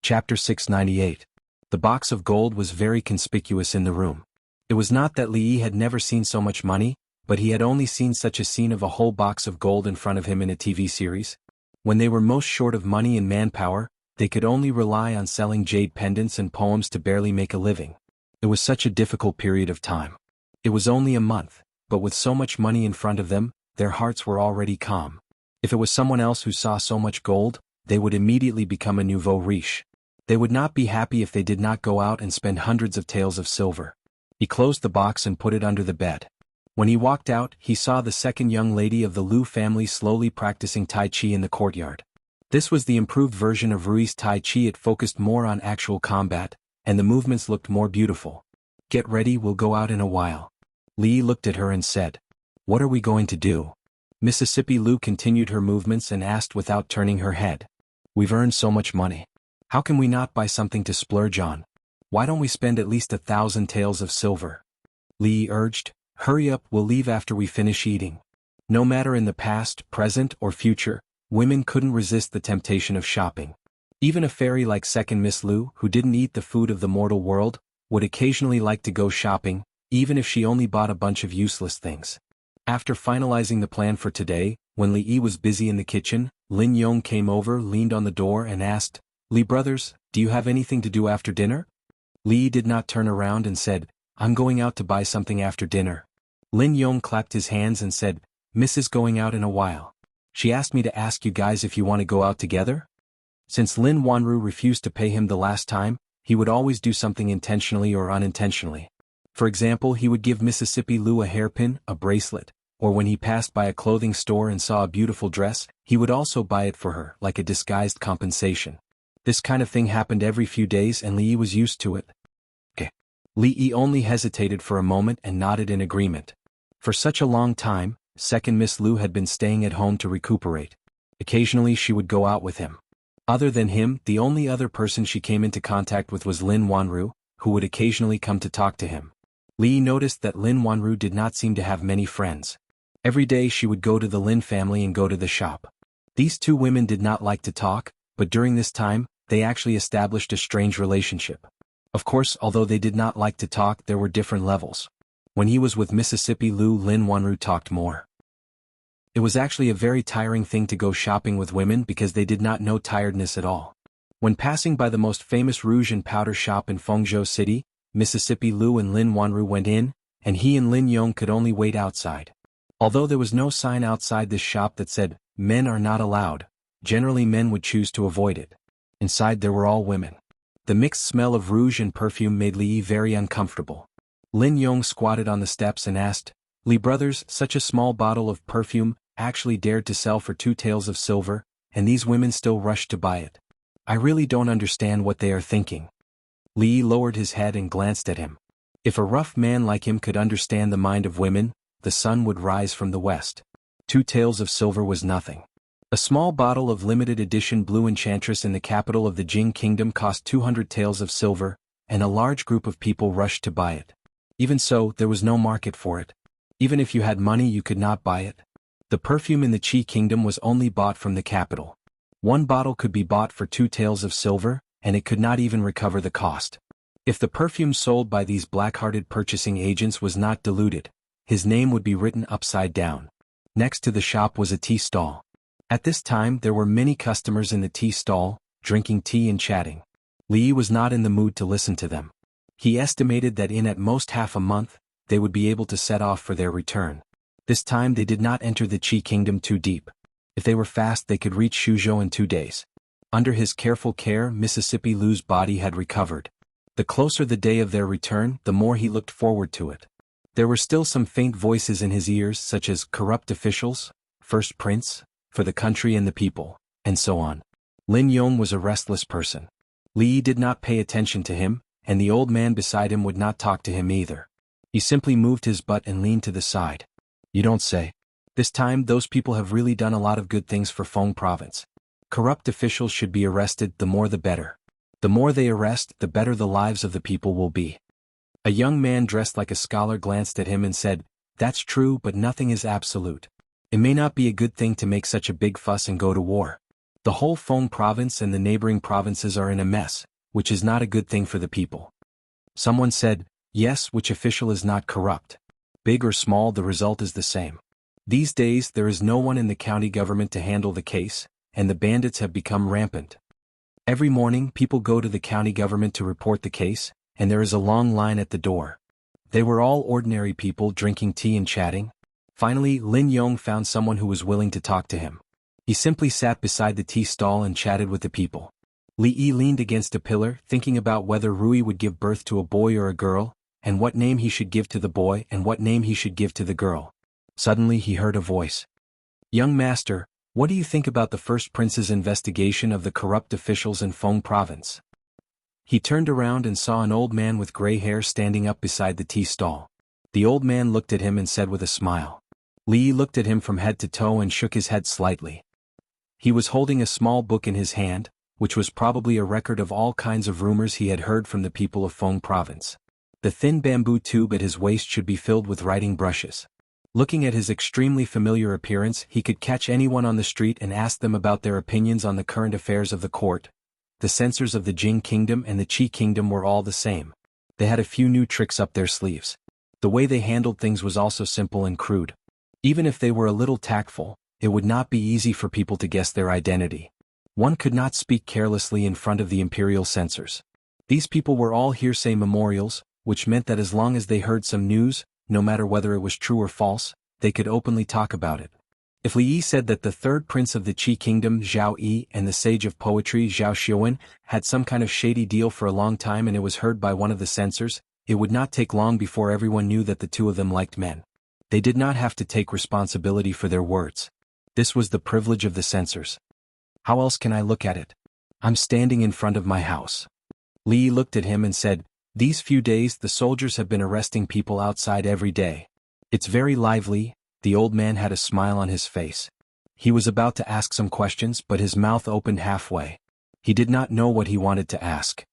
Chapter 698. The box of gold was very conspicuous in the room. It was not that Li Yi had never seen so much money, but he had only seen such a scene of a whole box of gold in front of him in a TV series. When they were most short of money and manpower, they could only rely on selling jade pendants and poems to barely make a living. It was such a difficult period of time. It was only a month, but with so much money in front of them, their hearts were already calm. If it was someone else who saw so much gold, they would immediately become a nouveau riche. They would not be happy if they did not go out and spend hundreds of taels of silver. He closed the box and put it under the bed. When he walked out, he saw the second young lady of the Liu family slowly practicing Tai Chi in the courtyard. This was the improved version of Rui's Tai Chi. It focused more on actual combat, and the movements looked more beautiful. "Get ready, we'll go out in a while." Li looked at her and said, "What are we going to do?" Mississippi Liu continued her movements and asked without turning her head. "We've earned so much money. How can we not buy something to splurge on? Why don't we spend at least 1,000 taels of silver?" Li urged, "Hurry up, we'll leave after we finish eating." No matter in the past, present, or future, women couldn't resist the temptation of shopping. Even a fairy like Second Miss Liu, who didn't eat the food of the mortal world, would occasionally like to go shopping, even if she only bought a bunch of useless things. After finalizing the plan for today, when Li Yi was busy in the kitchen, Lin Yong came over, leaned on the door and asked, "Li brothers, do you have anything to do after dinner?" Li did not turn around and said, "I'm going out to buy something after dinner." Lin Yong clapped his hands and said, "Miss is going out in a while. She asked me to ask you guys if you want to go out together?" Since Lin Wanru refused to pay him the last time, he would always do something intentionally or unintentionally. For example, he would give Mississippi Liu a hairpin, a bracelet, or when he passed by a clothing store and saw a beautiful dress, he would also buy it for her, like a disguised compensation. This kind of thing happened every few days and Li Yi was used to it. Okay. Li Yi only hesitated for a moment and nodded in agreement. For such a long time, Second Miss Liu had been staying at home to recuperate. Occasionally she would go out with him. Other than him, the only other person she came into contact with was Lin Wanru, who would occasionally come to talk to him. Li noticed that Lin Wanru did not seem to have many friends. Every day she would go to the Lin family and go to the shop. These two women did not like to talk, but during this time, they actually established a strange relationship. Of course, although they did not like to talk, there were different levels. When he was with Mississippi Liu, Lin Wanru talked more. It was actually a very tiring thing to go shopping with women because they did not know tiredness at all. When passing by the most famous rouge and powder shop in Fengzhou City, Mississippi Liu and Lin Wanru went in, and he and Lin Yong could only wait outside. Although there was no sign outside this shop that said, "Men are not allowed," generally men would choose to avoid it. Inside there were all women. The mixed smell of rouge and perfume made Li Yi very uncomfortable. Lin Yong squatted on the steps and asked, "Li brothers, such a small bottle of perfume actually dared to sell for 2 taels of silver, and these women still rushed to buy it. I really don't understand what they are thinking." Li Yi lowered his head and glanced at him. If a rough man like him could understand the mind of women, the sun would rise from the west. 2 taels of silver was nothing. A small bottle of limited edition Blue Enchantress in the capital of the Jing Kingdom cost 200 taels of silver, and a large group of people rushed to buy it. Even so, there was no market for it. Even if you had money, you could not buy it. The perfume in the Qi Kingdom was only bought from the capital. One bottle could be bought for 2 taels of silver, and it could not even recover the cost. If the perfume sold by these black-hearted purchasing agents was not diluted, his name would be written upside down. Next to the shop was a tea stall. At this time there were many customers in the tea stall, drinking tea and chatting. Li Yi was not in the mood to listen to them. He estimated that in at most half a month, they would be able to set off for their return. This time they did not enter the Qi Kingdom too deep. If they were fast they could reach Xuzhou in 2 days. Under his careful care, Mississippi Liu's body had recovered. The closer the day of their return, the more he looked forward to it. There were still some faint voices in his ears such as corrupt officials, first prince, for the country and the people, and so on. Lin Yong was a restless person. Li Yi did not pay attention to him, and the old man beside him would not talk to him either. He simply moved his butt and leaned to the side. "You don't say. This time those people have really done a lot of good things for Feng province. Corrupt officials should be arrested, the more the better. The more they arrest, the better the lives of the people will be. A young man dressed like a scholar glanced at him and said, "That's true, but nothing is absolute. It may not be a good thing to make such a big fuss and go to war. The whole Feng province and the neighboring provinces are in a mess, which is not a good thing for the people." Someone said, "Yes, which official is not corrupt? Big or small, the result is the same. These days there is no one in the county government to handle the case, and the bandits have become rampant. Every morning people go to the county government to report the case, and there is a long line at the door." They were all ordinary people drinking tea and chatting. Finally, Lin Yong found someone who was willing to talk to him. He simply sat beside the tea stall and chatted with the people. Li Yi leaned against a pillar, thinking about whether Rui would give birth to a boy or a girl, and what name he should give to the boy and what name he should give to the girl. Suddenly he heard a voice. "Young master, what do you think about the first prince's investigation of the corrupt officials in Feng province?" He turned around and saw an old man with gray hair standing up beside the tea stall. The old man looked at him and said with a smile. Li Yi looked at him from head to toe and shook his head slightly. He was holding a small book in his hand, which was probably a record of all kinds of rumors he had heard from the people of Feng province. The thin bamboo tube at his waist should be filled with writing brushes. Looking at his extremely familiar appearance, he could catch anyone on the street and ask them about their opinions on the current affairs of the court. The censors of the Jing kingdom and the Qi kingdom were all the same. They had a few new tricks up their sleeves. The way they handled things was also simple and crude. Even if they were a little tactful, it would not be easy for people to guess their identity. One could not speak carelessly in front of the imperial censors. These people were all hearsay memorials, which meant that as long as they heard some news, no matter whether it was true or false, they could openly talk about it. If Li Yi said that the third prince of the Qi kingdom, Zhao Yi, and the sage of poetry, Zhao Xuanhuan, had some kind of shady deal for a long time and it was heard by one of the censors, it would not take long before everyone knew that the two of them liked men. They did not have to take responsibility for their words. This was the privilege of the censors. How else can I look at it? I'm standing in front of my house. Li Yi looked at him and said, "These few days the soldiers have been arresting people outside every day. It's very lively." The old man had a smile on his face. He was about to ask some questions but his mouth opened halfway. He did not know what he wanted to ask.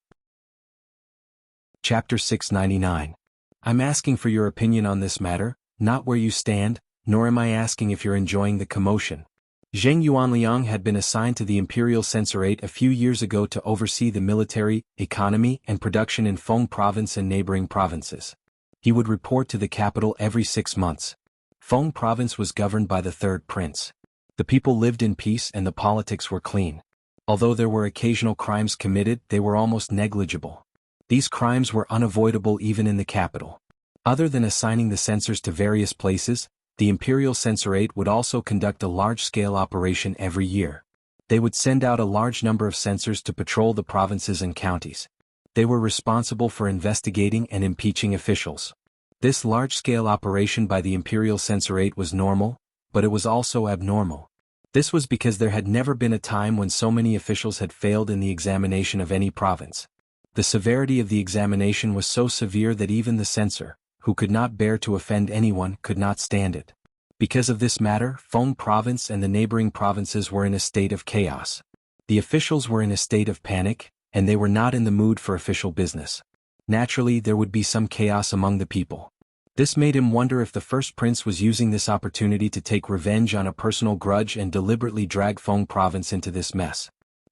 Chapter 699. I'm asking for your opinion on this matter, not where you stand, nor am I asking if you're enjoying the commotion. Zheng Yuanliang had been assigned to the Imperial Censorate a few years ago to oversee the military, economy, and production in Feng province and neighboring provinces. He would report to the capital every 6 months. Feng province was governed by the third prince. The people lived in peace and the politics were clean. Although there were occasional crimes committed, they were almost negligible. These crimes were unavoidable even in the capital. Other than assigning the censors to various places, the Imperial Censorate would also conduct a large-scale operation every year. They would send out a large number of censors to patrol the provinces and counties. They were responsible for investigating and impeaching officials. This large-scale operation by the Imperial Censorate was normal, but it was also abnormal. This was because there had never been a time when so many officials had failed in the examination of any province. The severity of the examination was so severe that even the censor, who could not bear to offend anyone, could not stand it. Because of this matter, Feng province and the neighboring provinces were in a state of chaos. The officials were in a state of panic, and they were not in the mood for official business. Naturally, there would be some chaos among the people. This made him wonder if the first prince was using this opportunity to take revenge on a personal grudge and deliberately drag Feng province into this mess.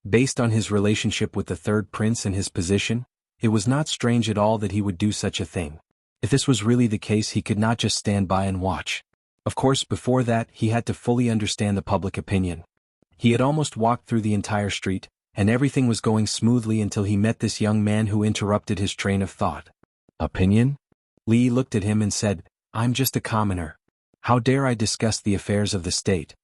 Based on his relationship with the third prince and his position, it was not strange at all that he would do such a thing. If this was really the case, he could not just stand by and watch. Of course, before that, he had to fully understand the public opinion. He had almost walked through the entire street, and everything was going smoothly until he met this young man who interrupted his train of thought. Opinion? Li looked at him and said, "I'm just a commoner. How dare I discuss the affairs of the state?"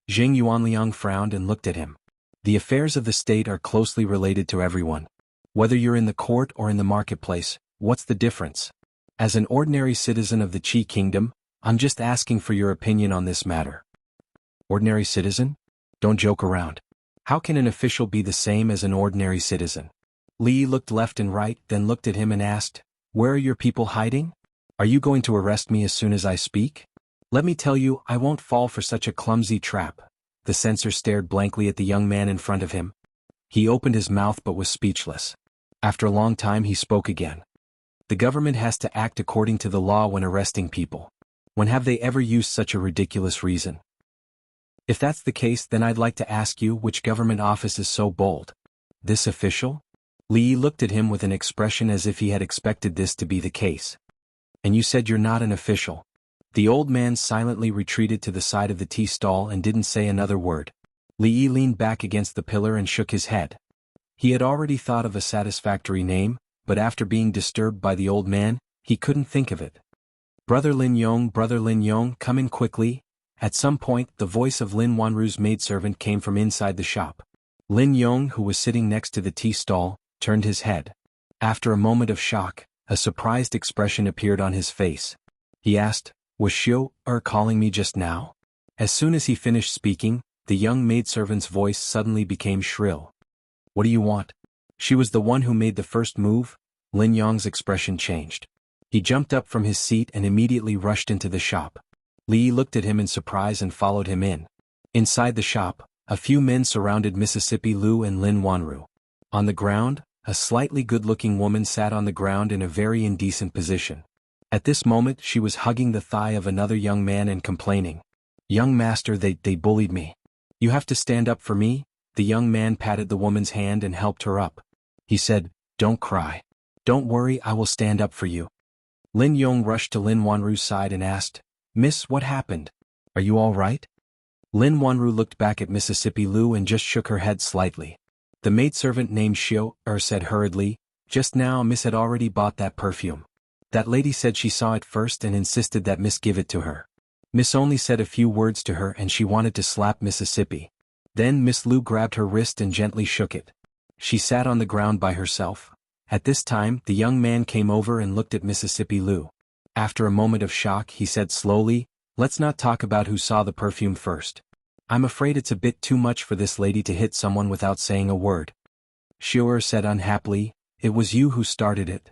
Zheng Yuanliang frowned and looked at him. The affairs of the state are closely related to everyone. Whether you're in the court or in the marketplace, what's the difference? As an ordinary citizen of the Qi kingdom, I'm just asking for your opinion on this matter. Ordinary citizen? Don't joke around. How can an official be the same as an ordinary citizen? Li looked left and right, then looked at him and asked, "Where are your people hiding? Are you going to arrest me as soon as I speak? Let me tell you, I won't fall for such a clumsy trap. The censor stared blankly at the young man in front of him. He opened his mouth but was speechless. After a long time he spoke again. The government has to act according to the law when arresting people. When have they ever used such a ridiculous reason? If that's the case, then I'd like to ask you, which government office is so bold? This official? Li Yi looked at him with an expression as if he had expected this to be the case. And you said you're not an official. The old man silently retreated to the side of the tea stall and didn't say another word. Li Yi leaned back against the pillar and shook his head. He had already thought of a satisfactory name, but after being disturbed by the old man, he couldn't think of it. Brother Lin Yong, come in quickly. At some point, the voice of Lin Wanru's maidservant came from inside the shop. Lin Yong, who was sitting next to the tea stall, turned his head. After a moment of shock, a surprised expression appeared on his face. He asked, "Was Xiu calling me just now?" As soon as he finished speaking, the young maidservant's voice suddenly became shrill. "What do you want?" She was the one who made the first move. Lin Yong's expression changed. He jumped up from his seat and immediately rushed into the shop. Li Yi looked at him in surprise and followed him in. Inside the shop, a few men surrounded Mississippi Lu and Lin Wanru. On the ground, a slightly good-looking woman sat on the ground in a very indecent position. At this moment she was hugging the thigh of another young man and complaining. "Young master, they bullied me. You have to stand up for me." The young man patted the woman's hand and helped her up. He said, "Don't cry. Don't worry, I will stand up for you." Lin Yong rushed to Lin Wanru's side and asked, "Miss, what happened? Are you all right?" Lin Wanru looked back at Mississippi Lu and just shook her head slightly. The maidservant named Xiu said hurriedly, "Just now Miss had already bought that perfume. That lady said she saw it first and insisted that Miss give it to her. Miss only said a few words to her and she wanted to slap Mississippi. Then Miss Lu grabbed her wrist and gently shook it. She sat on the ground by herself. At this time, the young man came over and looked at Mississippi Lu. After a moment of shock, he said slowly, "Let's not talk about who saw the perfume first. I'm afraid it's a bit too much for this lady to hit someone without saying a word." Xiu said unhappily, "It was you who started it."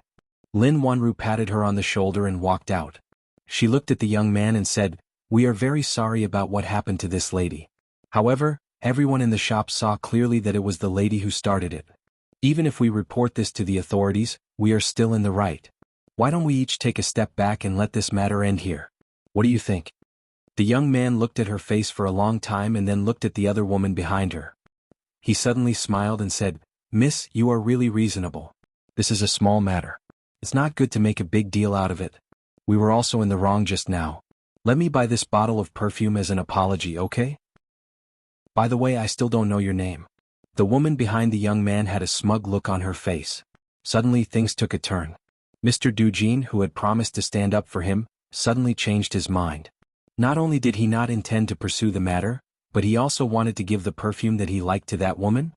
Lin Wanru patted her on the shoulder and walked out. She looked at the young man and said, "We are very sorry about what happened to this lady. However, everyone in the shop saw clearly that it was the lady who started it. Even if we report this to the authorities, we are still in the right. Why don't we each take a step back and let this matter end here? What do you think?" The young man looked at her face for a long time and then looked at the other woman behind her. He suddenly smiled and said, "Miss, you are really reasonable. This is a small matter. It's not good to make a big deal out of it. We were also in the wrong just now. Let me buy this bottle of perfume as an apology, okay? By the way, I still don't know your name." The woman behind the young man had a smug look on her face. Suddenly things took a turn. Mr. Dujin, who had promised to stand up for him, suddenly changed his mind. Not only did he not intend to pursue the matter, but he also wanted to give the perfume that he liked to that woman?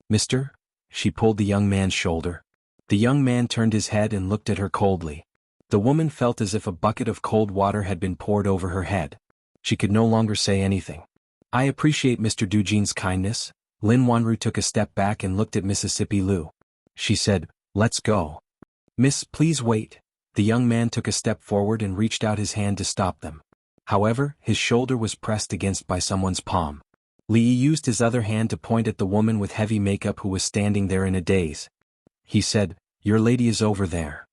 "Mister?" She pulled the young man's shoulder. The young man turned his head and looked at her coldly. The woman felt as if a bucket of cold water had been poured over her head. She could no longer say anything. "I appreciate Mr. Dujin's kindness." Lin Wanru took a step back and looked at Mississippi Lu. She said, "Let's go." "Miss, please wait." The young man took a step forward and reached out his hand to stop them. However, his shoulder was pressed against by someone's palm. Li Yi used his other hand to point at the woman with heavy makeup who was standing there in a daze. He said, "Your lady is over there."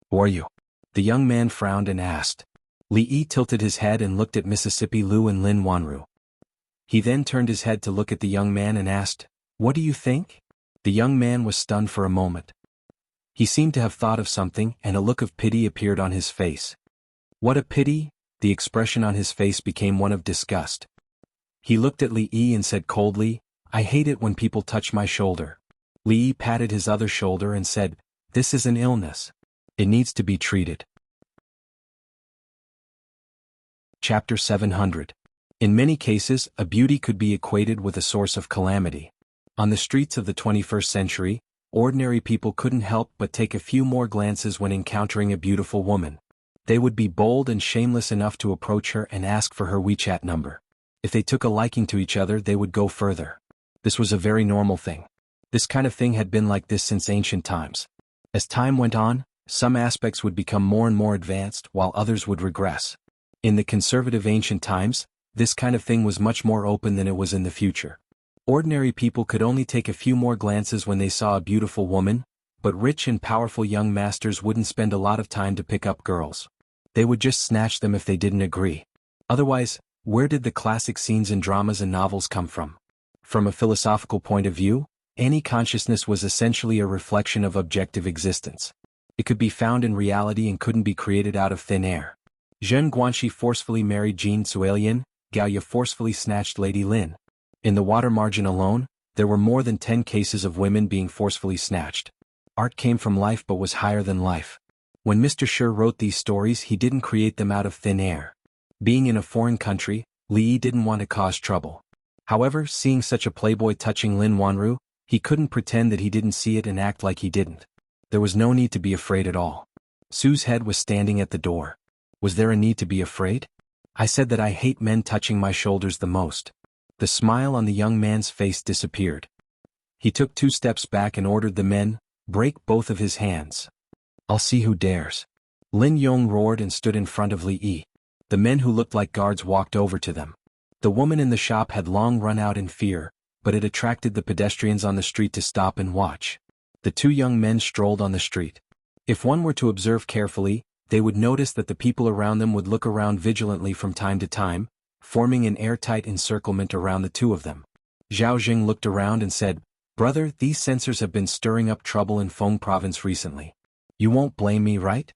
"Who are you?" The young man frowned and asked. Li Yi tilted his head and looked at Mississippi Lu and Lin Wanru. He then turned his head to look at the young man and asked, "What do you think?" The young man was stunned for a moment. He seemed to have thought of something and a look of pity appeared on his face. "What a pity?" The expression on his face became one of disgust. He looked at Li Yi and said coldly, "I hate it when people touch my shoulder." Li Yi patted his other shoulder and said, "This is an illness. It needs to be treated." Chapter 700. In many cases, a beauty could be equated with a source of calamity. On the streets of the 21st century, ordinary people couldn't help but take a few more glances when encountering a beautiful woman. They would be bold and shameless enough to approach her and ask for her WeChat number. If they took a liking to each other, they would go further. This was a very normal thing. This kind of thing had been like this since ancient times. As time went on, some aspects would become more and more advanced while others would regress. In the conservative ancient times, this kind of thing was much more open than it was in the future. Ordinary people could only take a few more glances when they saw a beautiful woman, but rich and powerful young masters wouldn't spend a lot of time to pick up girls. They would just snatch them if they didn't agree. Otherwise, where did the classic scenes in dramas and novels come from? From a philosophical point of view, any consciousness was essentially a reflection of objective existence. It could be found in reality and couldn't be created out of thin air. Zheng Guanxi forcefully married Jin Zuelian, Gao Ye forcefully snatched Lady Lin. In the water margin alone, there were more than 10 cases of women being forcefully snatched. Art came from life but was higher than life. When Mr. Shi wrote these stories, he didn't create them out of thin air. Being in a foreign country, Li Yi didn't want to cause trouble. However, seeing such a playboy touching Lin Wanru, he couldn't pretend that he didn't see it and act like he didn't. There was no need to be afraid at all. Sue's head was standing at the door. Was there a need to be afraid? I said that I hate men touching my shoulders the most. The smile on the young man's face disappeared. He took 2 steps back and ordered the men, break both of his hands. I'll see who dares. Lin Yong roared and stood in front of Li Yi. The men who looked like guards walked over to them. The woman in the shop had long run out in fear, but it attracted the pedestrians on the street to stop and watch. The 2 young men strolled on the street. If one were to observe carefully, they would notice that the people around them would look around vigilantly from time to time, forming an airtight encirclement around the 2 of them. Zhao Jing looked around and said, "Brother, these censors have been stirring up trouble in Feng province recently. You won't blame me, right?"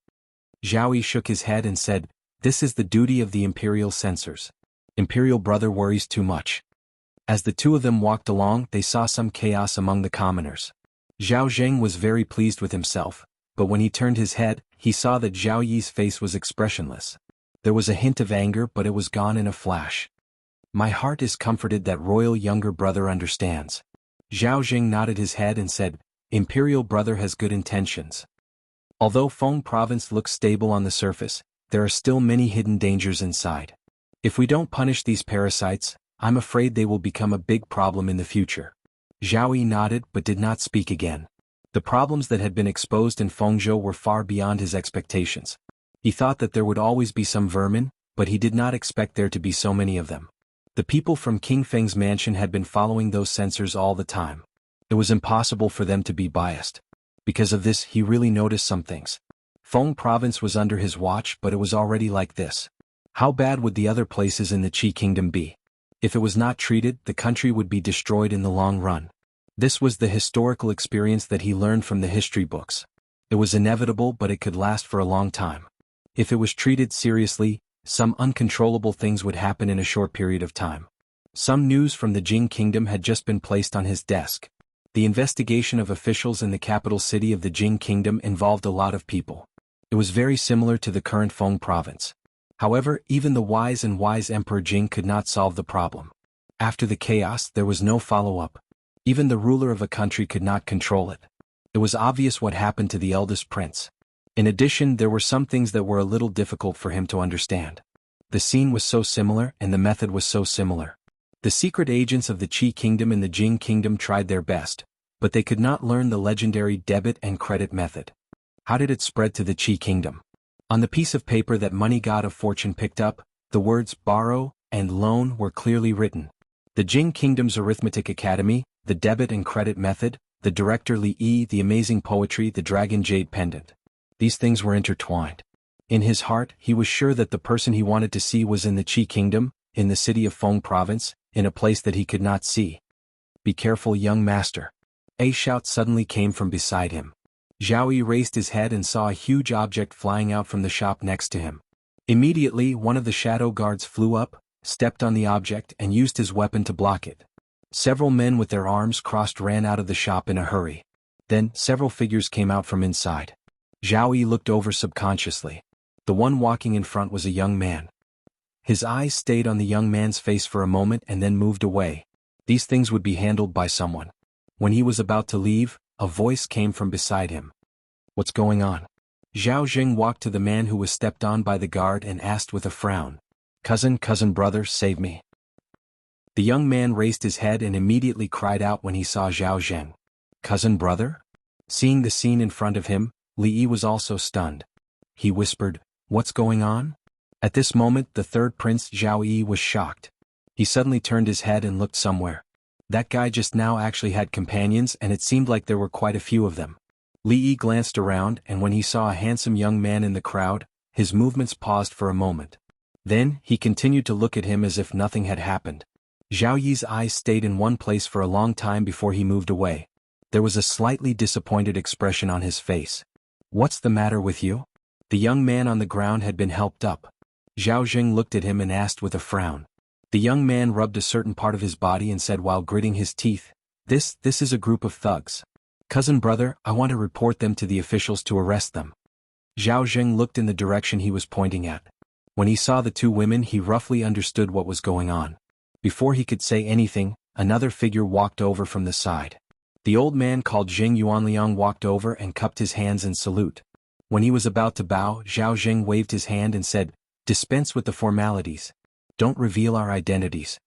Zhao Yi shook his head and said, "This is the duty of the imperial censors. Imperial brother worries too much." As the 2 of them walked along, they saw some chaos among the commoners. Zhao Zheng was very pleased with himself, but when he turned his head, he saw that Zhao Yi's face was expressionless. There was a hint of anger, but it was gone in a flash. "My heart is comforted that royal younger brother understands." Zhao Jing nodded his head and said, "Imperial brother has good intentions." Although Feng province looks stable on the surface, there are still many hidden dangers inside. If we don't punish these parasites, I'm afraid they will become a big problem in the future. Zhao Yi nodded but did not speak again. The problems that had been exposed in Fengzhou were far beyond his expectations. He thought that there would always be some vermin, but he did not expect there to be so many of them. The people from King Feng's mansion had been following those censors all the time. It was impossible for them to be biased. Because of this, he really noticed some things. Feng province was under his watch, but it was already like this. How bad would the other places in the Qi kingdom be? If it was not treated, the country would be destroyed in the long run. This was the historical experience that he learned from the history books. It was inevitable, but it could last for a long time. If it was treated seriously, some uncontrollable things would happen in a short period of time. Some news from the Jing kingdom had just been placed on his desk. The investigation of officials in the capital city of the Jing kingdom involved a lot of people. It was very similar to the current Feng province. However, even the wise Emperor Jing could not solve the problem. After the chaos, there was no follow-up. Even the ruler of a country could not control it. It was obvious what happened to the eldest prince. In addition, there were some things that were a little difficult for him to understand. The scene was so similar and the method was so similar. The secret agents of the Qi kingdom and the Jing kingdom tried their best, but they could not learn the legendary debit and credit method. How did it spread to the Qi kingdom? On the piece of paper that Money God of Fortune picked up, the words borrow and loan were clearly written. The Jing kingdom's arithmetic academy, the debit and credit method, the director Li Yi, the amazing poetry, the dragon jade pendant. These things were intertwined. In his heart, he was sure that the person he wanted to see was in the Qi kingdom, in the city of Feng province, in a place that he could not see. "Be careful, young master." A shout suddenly came from beside him. Zhao Yi raised his head and saw a huge object flying out from the shop next to him. Immediately, one of the shadow guards flew up, stepped on the object and used his weapon to block it. Several men with their arms crossed ran out of the shop in a hurry. Then, several figures came out from inside. Zhao Yi looked over subconsciously. The one walking in front was a young man. His eyes stayed on the young man's face for a moment and then moved away. These things would be handled by someone. When he was about to leave, a voice came from beside him. "What's going on?" Zhao Jing walked to the man who was stepped on by the guard and asked with a frown. Cousin brother, save me." The young man raised his head and immediately cried out when he saw Zhao Zheng. "Cousin brother?" Seeing the scene in front of him, Li Yi was also stunned. He whispered, "What's going on?" At this moment the third prince Zhao Yi was shocked. He suddenly turned his head and looked somewhere. That guy just now actually had companions and it seemed like there were quite a few of them. Li Yi glanced around and when he saw a handsome young man in the crowd, his movements paused for a moment. Then, he continued to look at him as if nothing had happened. Zhao Yi's eyes stayed in one place for a long time before he moved away. There was a slightly disappointed expression on his face. "What's the matter with you?" The young man on the ground had been helped up. Zhao Jing looked at him and asked with a frown. The young man rubbed a certain part of his body and said while gritting his teeth, This is a group of thugs. Cousin brother, I want to report them to the officials to arrest them." Zhao Jing looked in the direction he was pointing at. When he saw the two women he roughly understood what was going on. Before he could say anything, another figure walked over from the side. The old man called Jing Yuanliang walked over and cupped his hands in salute. When he was about to bow, Zhao Jing waved his hand and said, "Dispense with the formalities. Don't reveal our identities."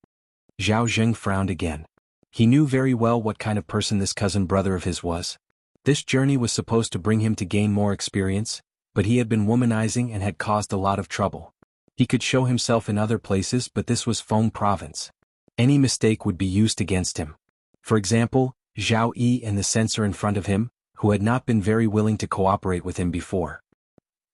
Zhao Jing frowned again. He knew very well what kind of person this cousin brother of his was. This journey was supposed to bring him to gain more experience, but he had been womanizing and had caused a lot of trouble. He could show himself in other places but this was Feng province. Any mistake would be used against him. For example, Zhao Yi and the censor in front of him, who had not been very willing to cooperate with him before.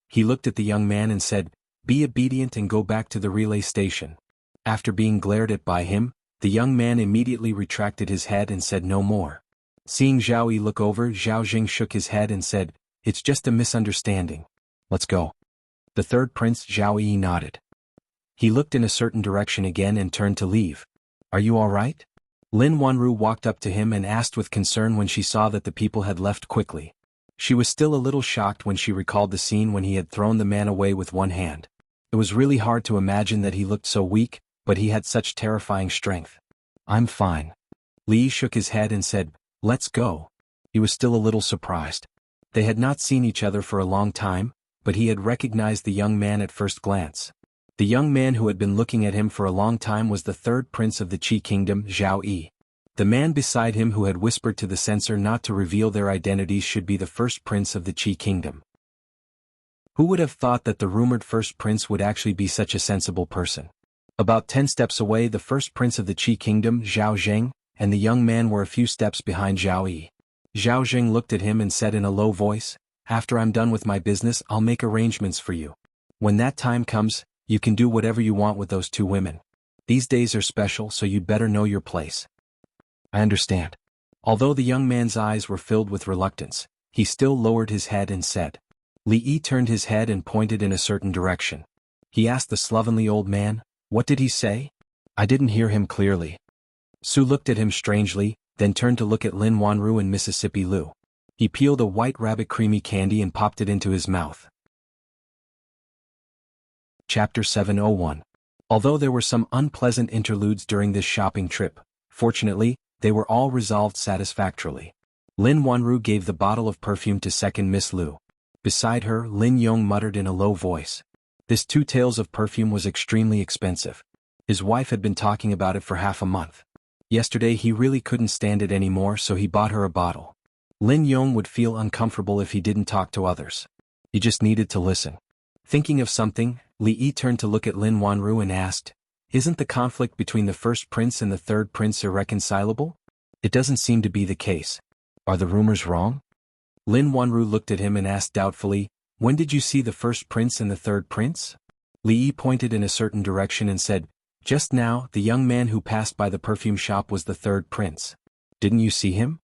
He looked at the young man and said, "Be obedient and go back to the relay station." After being glared at by him, the young man immediately retracted his head and said no more. Seeing Zhao Yi look over, Zhao Jing shook his head and said, "It's just a misunderstanding. Let's go." The third prince Zhao Yi nodded. He looked in a certain direction again and turned to leave. "Are you all right?" Lin Wanru walked up to him and asked with concern when she saw that the people had left quickly. She was still a little shocked when she recalled the scene when he had thrown the man away with one hand. It was really hard to imagine that he looked so weak, but he had such terrifying strength. "I'm fine." Li shook his head and said, "Let's go." He was still a little surprised. They had not seen each other for a long time, but he had recognized the young man at first glance. The young man who had been looking at him for a long time was the third prince of the Qi kingdom, Zhao Yi. The man beside him who had whispered to the censor not to reveal their identities should be the first prince of the Qi kingdom. Who would have thought that the rumored first prince would actually be such a sensible person? About 10 steps away the first prince of the Qi kingdom, Zhao Zheng, and the young man were a few steps behind Zhao Yi. Zhao Zheng looked at him and said in a low voice, "After I'm done with my business I'll make arrangements for you. When that time comes, you can do whatever you want with those two women. These days are special so you'd better know your place." "I understand." Although the young man's eyes were filled with reluctance, he still lowered his head and said. Li Yi turned his head and pointed in a certain direction. He asked the slovenly old man, "What did he say?" "I didn't hear him clearly." Su looked at him strangely, then turned to look at Lin Wanru and Mississippi Lu. He peeled a white rabbit creamy candy and popped it into his mouth. Chapter 701. Although there were some unpleasant interludes during this shopping trip, fortunately, they were all resolved satisfactorily. Lin Wanru gave the bottle of perfume to second Miss Lu. Beside her, Lin Yong muttered in a low voice. This 2 taels of perfume was extremely expensive. His wife had been talking about it for half a month. Yesterday he really couldn't stand it anymore so he bought her a bottle. Lin Yong would feel uncomfortable if he didn't talk to others. He just needed to listen. Thinking of something, Li Yi turned to look at Lin Wanru and asked, "Isn't the conflict between the first prince and the third prince irreconcilable?" "It doesn't seem to be the case. Are the rumors wrong?" Lin Wanru looked at him and asked doubtfully, "When did you see the first prince and the third prince?" Li Yi pointed in a certain direction and said, "Just now, the young man who passed by the perfume shop was the third prince." "Didn't you see him?"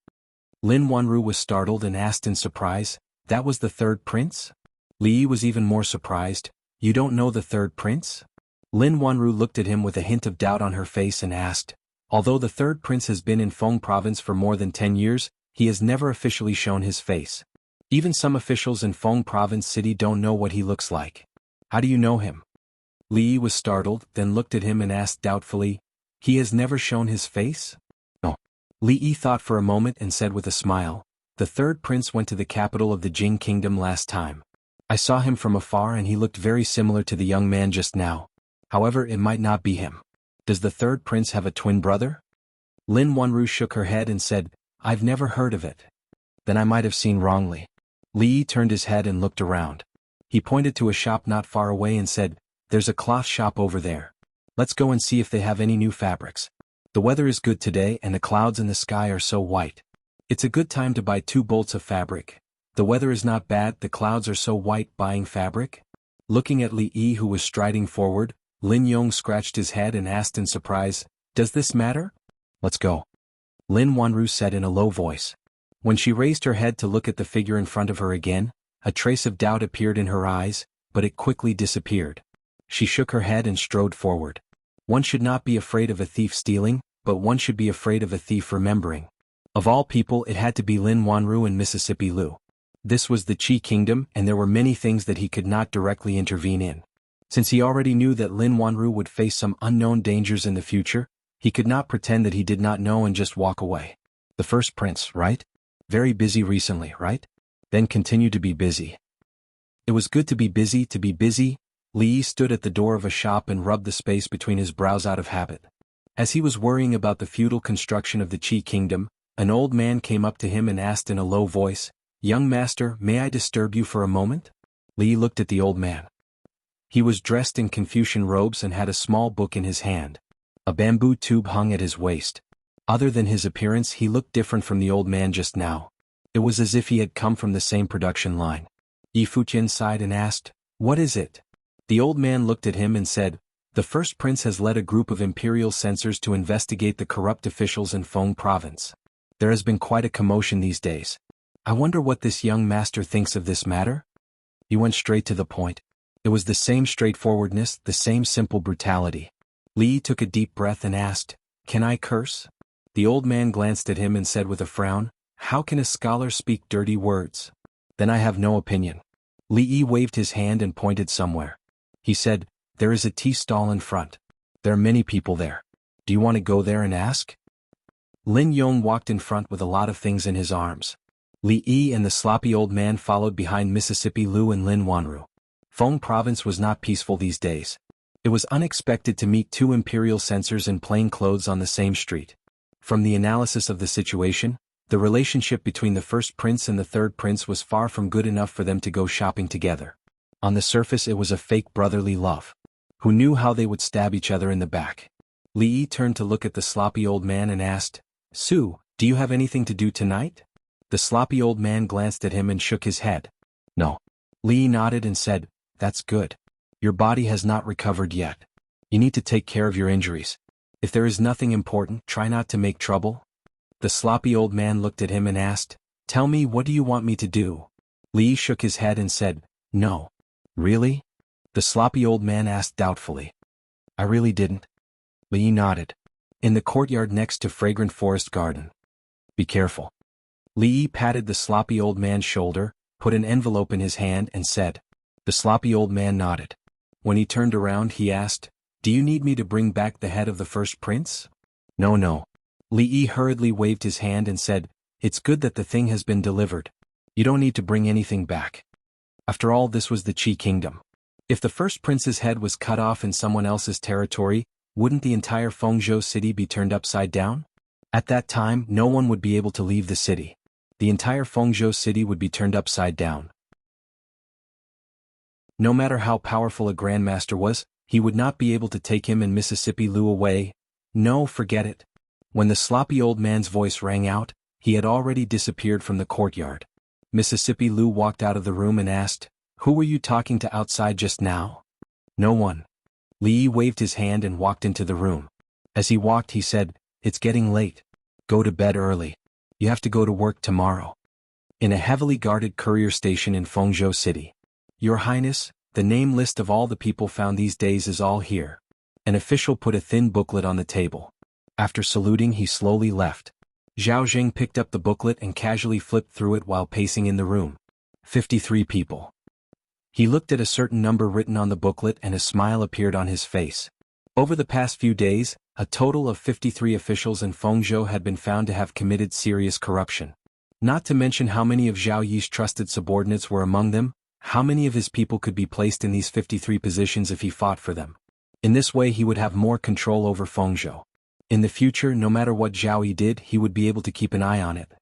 Lin Wanru was startled and asked in surprise, "That was the third prince?" Li Yi was even more surprised, "You don't know the third prince?" Lin Wanru looked at him with a hint of doubt on her face and asked, "Although the third prince has been in Feng province for more than 10 years, he has never officially shown his face. Even some officials in Feng province city don't know what he looks like. How do you know him?" Li Yi was startled, then looked at him and asked doubtfully, "He has never shown his face?" "No." Li Yi thought for a moment and said with a smile, "The third prince went to the capital of the Jing kingdom last time. I saw him from afar and he looked very similar to the young man just now. However, it might not be him. Does the third prince have a twin brother?" Lin Wanru shook her head and said, "I've never heard of it." "Then I might have seen wrongly." Li Yi turned his head and looked around. He pointed to a shop not far away and said, There's a cloth shop over there. Let's go and see if they have any new fabrics. The weather is good today and the clouds in the sky are so white. It's a good time to buy 2 bolts of fabric. The weather is not bad, the clouds are so white. Buying fabric? Looking at Li Yi, who was striding forward, Lin Yong scratched his head and asked in surprise, "Does this matter?" "Let's go," Lin Wanru said in a low voice. When she raised her head to look at the figure in front of her again, a trace of doubt appeared in her eyes, but it quickly disappeared. She shook her head and strode forward. One should not be afraid of a thief stealing, but one should be afraid of a thief remembering. Of all people, it had to be Lin Wanru and Mississippi Lu. This was the Qi Kingdom, and there were many things that he could not directly intervene in. Since he already knew that Lin Wanru would face some unknown dangers in the future, he could not pretend that he did not know and just walk away. The first prince, right? Very busy recently, right? Then continue to be busy. It was good to be busy, to be busy. Li Yi stood at the door of a shop and rubbed the space between his brows out of habit. As he was worrying about the feudal construction of the Qi Kingdom, an old man came up to him and asked in a low voice, "Young master, may I disturb you for a moment?" Li Yi looked at the old man. He was dressed in Confucian robes and had a small book in his hand. A bamboo tube hung at his waist. Other than his appearance, he looked different from the old man just now. It was as if he had come from the same production line. Yi Fuqian sighed and asked, "What is it?" The old man looked at him and said, "The first prince has led a group of imperial censors to investigate the corrupt officials in Feng province. There has been quite a commotion these days. I wonder what this young master thinks of this matter?" He went straight to the point. It was the same straightforwardness, the same simple brutality. Li Yi took a deep breath and asked, "Can I curse?" The old man glanced at him and said with a frown, "How can a scholar speak dirty words?" "Then I have no opinion." Li Yi waved his hand and pointed somewhere. He said, "There is a tea stall in front. There are many people there. Do you want to go there and ask?" Lin Yong walked in front with a lot of things in his arms. Li Yi and the sloppy old man followed behind Mississippi Lu and Lin Wanru. Feng province was not peaceful these days. It was unexpected to meet 2 imperial censors in plain clothes on the same street. From the analysis of the situation, the relationship between the first prince and the third prince was far from good enough for them to go shopping together. On the surface it was a fake brotherly love. Who knew how they would stab each other in the back? Li Yi turned to look at the sloppy old man and asked, "Su, do you have anything to do tonight?" The sloppy old man glanced at him and shook his head. "No." Li Yi nodded and said, "That's good. Your body has not recovered yet. You need to take care of your injuries. If there is nothing important, try not to make trouble." The sloppy old man looked at him and asked, "Tell me, what do you want me to do?" Li Yi shook his head and said, "No." "Really?" The sloppy old man asked doubtfully. "I really didn't." Li Yi nodded. "In the courtyard next to Fragrant Forest Garden. Be careful." Li Yi patted the sloppy old man's shoulder, put an envelope in his hand and said. The sloppy old man nodded. When he turned around he asked, "Do you need me to bring back the head of the first prince?" "No, no." Li Yi hurriedly waved his hand and said, "It's good that the thing has been delivered. You don't need to bring anything back." After all, this was the Qi Kingdom. If the first prince's head was cut off in someone else's territory, wouldn't the entire Fengzhou city be turned upside down? At that time, no one would be able to leave the city. The entire Fengzhou city would be turned upside down. No matter how powerful a grandmaster was, he would not be able to take him and Mississippi Lu away. No, forget it. When the sloppy old man's voice rang out, he had already disappeared from the courtyard. Mississippi Lu walked out of the room and asked, "Who were you talking to outside just now?" "No one." Li Yi waved his hand and walked into the room. As he walked he said, "It's getting late. Go to bed early. You have to go to work tomorrow." In a heavily guarded courier station in Fengzhou City. "Your Highness, the name list of all the people found these days is all here." An official put a thin booklet on the table. After saluting he slowly left. Zhao Jing picked up the booklet and casually flipped through it while pacing in the room. 53 people. He looked at a certain number written on the booklet and a smile appeared on his face. Over the past few days, a total of 53 officials in Fengzhou had been found to have committed serious corruption. Not to mention how many of Zhao Yi's trusted subordinates were among them, how many of his people could be placed in these 53 positions if he fought for them. In this way he would have more control over Fengzhou. In the future, no matter what Zhao Yi did, he would be able to keep an eye on it.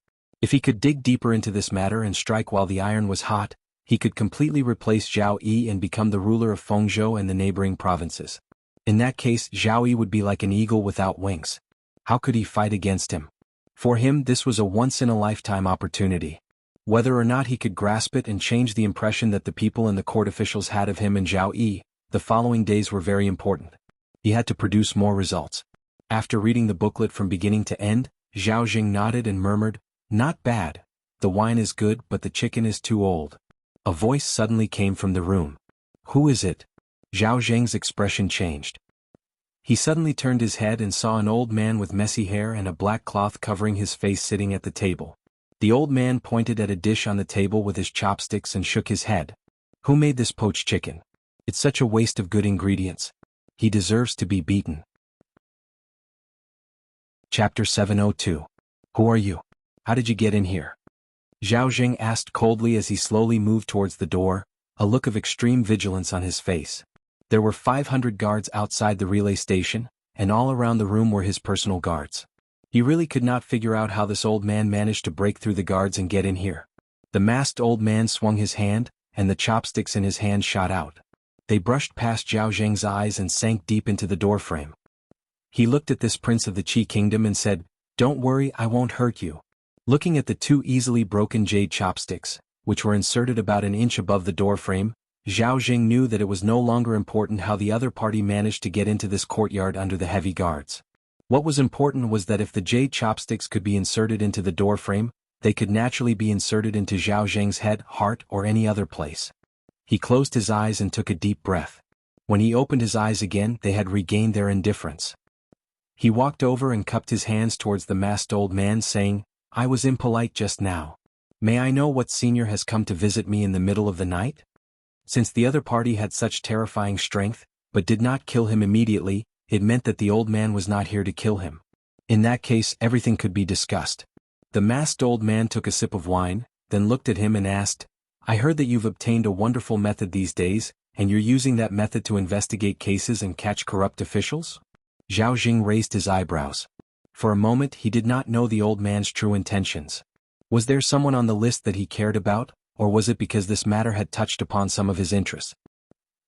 If he could dig deeper into this matter and strike while the iron was hot, He could completely replace Zhao Yi and become the ruler of Fengzhou and the neighboring provinces. In that case, Zhao Yi would be like an eagle without wings. How could he fight against him? For him, this was a once-in-a-lifetime opportunity. Whether or not he could grasp it and change the impression that the people and the court officials had of him and Zhao Yi, the following days were very important. He had to produce more results. After reading the booklet from beginning to end, Zhao Jing nodded and murmured, "Not bad. The wine is good, but the chicken is too old." A voice suddenly came from the room. "Who is it?" Zhao Zheng's expression changed. He suddenly turned his head and saw an old man with messy hair and a black cloth covering his face sitting at the table. The old man pointed at a dish on the table with his chopsticks and shook his head. "Who made this poached chicken? It's such a waste of good ingredients. He deserves to be beaten." Chapter 702. Who are you? How did you get in here? Zhao Jing asked coldly as he slowly moved towards the door, a look of extreme vigilance on his face. There were 500 guards outside the relay station, and all around the room were his personal guards. He really could not figure out how this old man managed to break through the guards and get in here. The masked old man swung his hand, and the chopsticks in his hand shot out. They brushed past Zhao Zheng's eyes and sank deep into the doorframe. He looked at this prince of the Qi kingdom and said, "Don't worry, I won't hurt you." Looking at the two easily broken jade chopsticks, which were inserted about an inch above the doorframe, Zhao Jing knew that it was no longer important how the other party managed to get into this courtyard under the heavy guards. What was important was that if the jade chopsticks could be inserted into the doorframe, they could naturally be inserted into Zhao Zheng's head, heart, or any other place. He closed his eyes and took a deep breath. When he opened his eyes again, they had regained their indifference. He walked over and cupped his hands towards the masked old man, saying, "I was impolite just now. May I know what senior has come to visit me in the middle of the night?" Since the other party had such terrifying strength, but did not kill him immediately, it meant that the old man was not here to kill him. In that case, everything could be discussed. The masked old man took a sip of wine, then looked at him and asked, "I heard that you've obtained a wonderful method these days, and you're using that method to investigate cases and catch corrupt officials?" Zhao Jing raised his eyebrows. For a moment he did not know the old man's true intentions. Was there someone on the list that he cared about, or was it because this matter had touched upon some of his interests?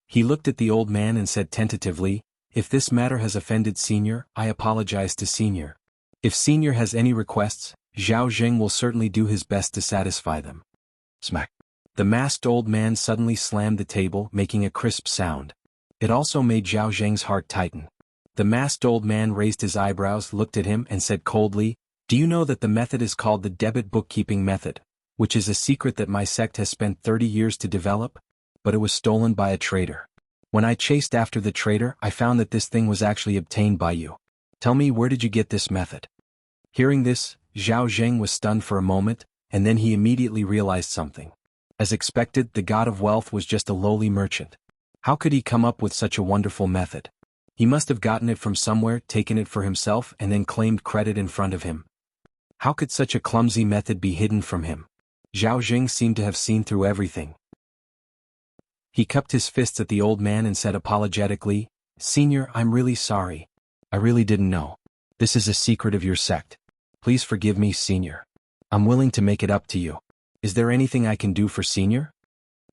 He looked at the old man and said tentatively, "If this matter has offended Senior, I apologize to Senior. If Senior has any requests, Zhao Jing will certainly do his best to satisfy them." Smack. The masked old man suddenly slammed the table, making a crisp sound. It also made Zhao Zheng's heart tighten. The masked old man raised his eyebrows, looked at him, and said coldly, "Do you know that the method is called the debit bookkeeping method, which is a secret that my sect has spent 30 years to develop? But it was stolen by a traitor. When I chased after the traitor, I found that this thing was actually obtained by you. Tell me, where did you get this method?" Hearing this, Zhao Zheng was stunned for a moment, and then he immediately realized something. As expected, the god of wealth was just a lowly merchant. How could he come up with such a wonderful method? He must have gotten it from somewhere, taken it for himself, and then claimed credit in front of him. How could such a clumsy method be hidden from him? Zhao Jing seemed to have seen through everything. He cupped his fists at the old man and said apologetically, "Senior, I'm really sorry. I really didn't know. This is a secret of your sect. Please forgive me, Senior. I'm willing to make it up to you. Is there anything I can do for Senior?"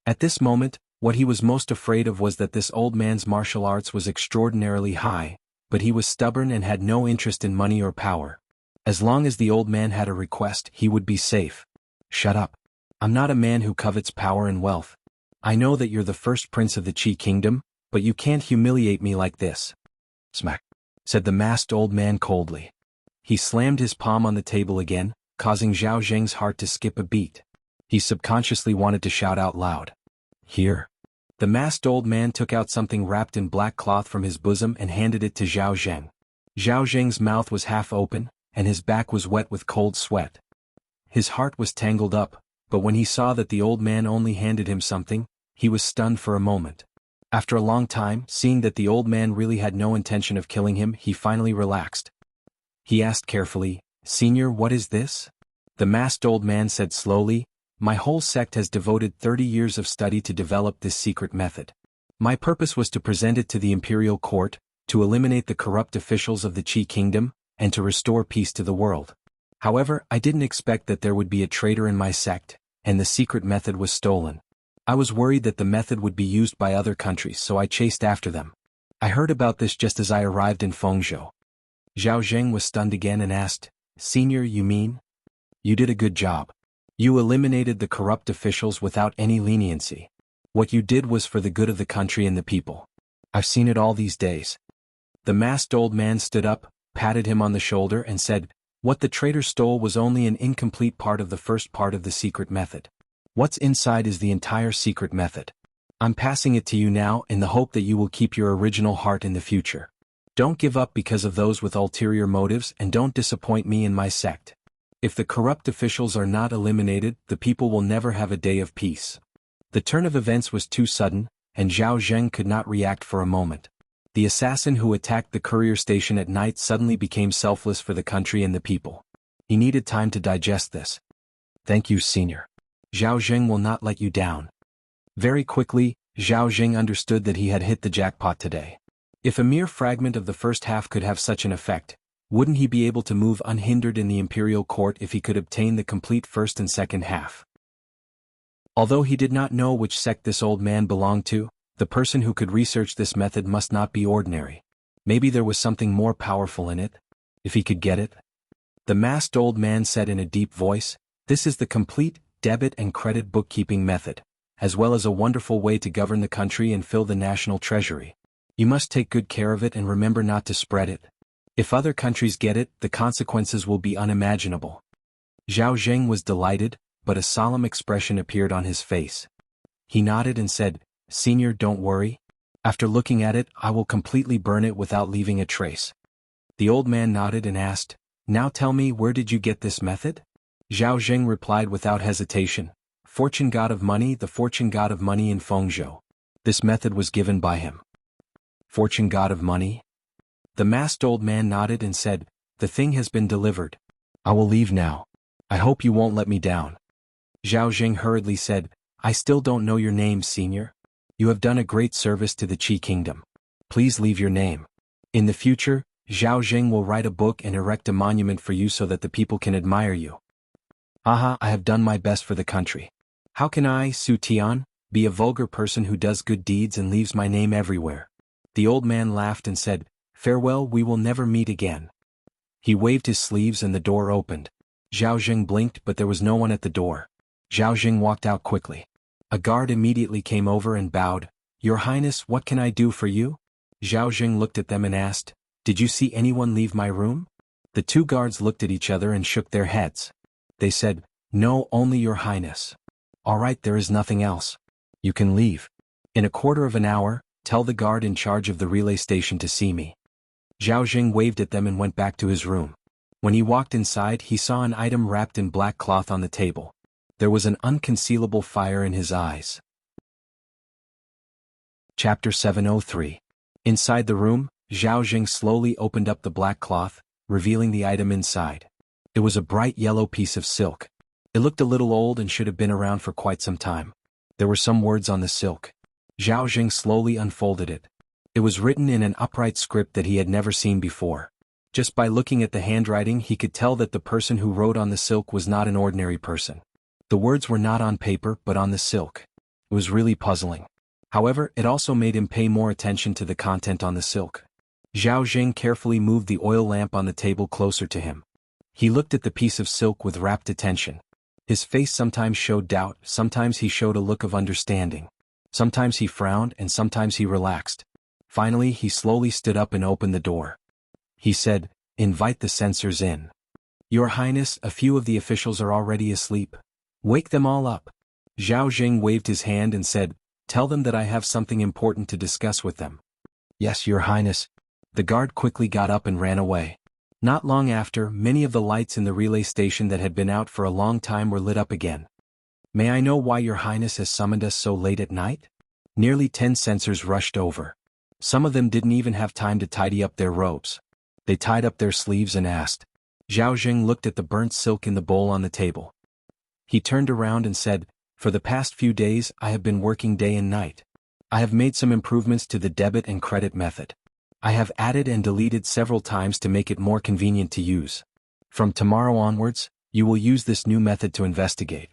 At this moment, what he was most afraid of was that this old man's martial arts was extraordinarily high, but he was stubborn and had no interest in money or power. As long as the old man had a request, he would be safe. "Shut up. I'm not a man who covets power and wealth. I know that you're the first prince of the Qi kingdom, but you can't humiliate me like this." "Smack," said the masked old man coldly. He slammed his palm on the table again, causing Zhao Zheng's heart to skip a beat. He subconsciously wanted to shout out loud, "Here." The masked old man took out something wrapped in black cloth from his bosom and handed it to Zhao Zheng. Zhao Zheng's mouth was half open, and his back was wet with cold sweat. His heart was tangled up, but when he saw that the old man only handed him something, he was stunned for a moment. After a long time, seeing that the old man really had no intention of killing him, he finally relaxed. He asked carefully, "Senior, what is this?" The masked old man said slowly, "My whole sect has devoted 30 years of study to develop this secret method. My purpose was to present it to the imperial court, to eliminate the corrupt officials of the Qi kingdom, and to restore peace to the world. However, I didn't expect that there would be a traitor in my sect, and the secret method was stolen. I was worried that the method would be used by other countries, so I chased after them. I heard about this just as I arrived in Fengzhou. Zhao Zheng was stunned again and asked, Senior, you mean? You did a good job. You eliminated the corrupt officials without any leniency. What you did was for the good of the country and the people. I've seen it all these days. The masked old man stood up, patted him on the shoulder and said, What the traitor stole was only an incomplete part of the first part of the secret method. What's inside is the entire secret method. I'm passing it to you now in the hope that you will keep your original heart in the future. Don't give up because of those with ulterior motives and don't disappoint me and my sect. If the corrupt officials are not eliminated, the people will never have a day of peace. The turn of events was too sudden, and Zhao Zheng could not react for a moment. The assassin who attacked the courier station at night suddenly became selfless for the country and the people. He needed time to digest this. Thank you, Senior. Zhao Zheng will not let you down. Very quickly, Zhao Zheng understood that he had hit the jackpot today. If a mere fragment of the first half could have such an effect, wouldn't he be able to move unhindered in the imperial court if he could obtain the complete first and second half? Although he did not know which sect this old man belonged to, the person who could research this method must not be ordinary. Maybe there was something more powerful in it. If he could get it. The masked old man said in a deep voice, This is the complete debit and credit bookkeeping method, as well as a wonderful way to govern the country and fill the national treasury. You must take good care of it and remember not to spread it. If other countries get it, the consequences will be unimaginable. Zhao Zheng was delighted, but a solemn expression appeared on his face. He nodded and said, Senior, don't worry. After looking at it, I will completely burn it without leaving a trace. The old man nodded and asked, Now tell me, where did you get this method? Zhao Zheng replied without hesitation, Fortune god of money, the fortune god of money in Fengzhou. This method was given by him. Fortune god of money? The masked old man nodded and said, The thing has been delivered. I will leave now. I hope you won't let me down. Zhao Zheng hurriedly said, I still don't know your name, Senior. You have done a great service to the Qi Kingdom. Please leave your name. In the future, Zhao Zheng will write a book and erect a monument for you so that the people can admire you. Aha, I have done my best for the country. How can I, Su Tian, be a vulgar person who does good deeds and leaves my name everywhere? The old man laughed and said, Farewell, we will never meet again. He waved his sleeves and the door opened. Zhao Zheng blinked, but there was no one at the door. Zhao Zheng walked out quickly. A guard immediately came over and bowed. Your Highness, what can I do for you? Zhao Zheng looked at them and asked, Did you see anyone leave my room? The two guards looked at each other and shook their heads. They said, No, only your Highness. All right, there is nothing else. You can leave. In a quarter of an hour, tell the guard in charge of the relay station to see me. Zhao Zheng waved at them and went back to his room. When he walked inside, he saw an item wrapped in black cloth on the table. There was an unconcealable fire in his eyes. Chapter 703. Inside the room, Zhao Zheng slowly opened up the black cloth, revealing the item inside. It was a bright yellow piece of silk. It looked a little old and should have been around for quite some time. There were some words on the silk. Zhao Zheng slowly unfolded it. It was written in an upright script that he had never seen before. Just by looking at the handwriting, he could tell that the person who wrote on the silk was not an ordinary person. The words were not on paper but on the silk. It was really puzzling. However, it also made him pay more attention to the content on the silk. Zhao Zheng carefully moved the oil lamp on the table closer to him. He looked at the piece of silk with rapt attention. His face sometimes showed doubt, sometimes he showed a look of understanding. Sometimes he frowned and sometimes he relaxed. Finally, he slowly stood up and opened the door. He said, Invite the censors in. Your Highness, a few of the officials are already asleep. Wake them all up. Zhao Zheng waved his hand and said, Tell them that I have something important to discuss with them. Yes, Your Highness. The guard quickly got up and ran away. Not long after, many of the lights in the relay station that had been out for a long time were lit up again. May I know why Your Highness has summoned us so late at night? Nearly 10 censors rushed over. Some of them didn't even have time to tidy up their robes. They tied up their sleeves and asked. Zhao Zheng looked at the burnt silk in the bowl on the table. He turned around and said, For the past few days I have been working day and night. I have made some improvements to the debit and credit method. I have added and deleted several times to make it more convenient to use. From tomorrow onwards, you will use this new method to investigate.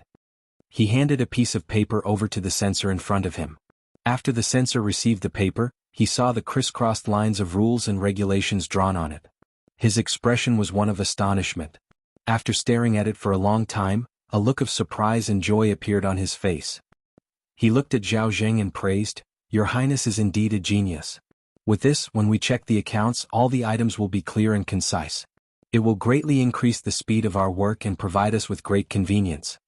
He handed a piece of paper over to the censor in front of him. After the censor received the paper, he saw the crisscrossed lines of rules and regulations drawn on it. His expression was one of astonishment. After staring at it for a long time, a look of surprise and joy appeared on his face. He looked at Zhao Zheng and praised, "Your Highness is indeed a genius. With this, when we check the accounts, all the items will be clear and concise. It will greatly increase the speed of our work and provide us with great convenience."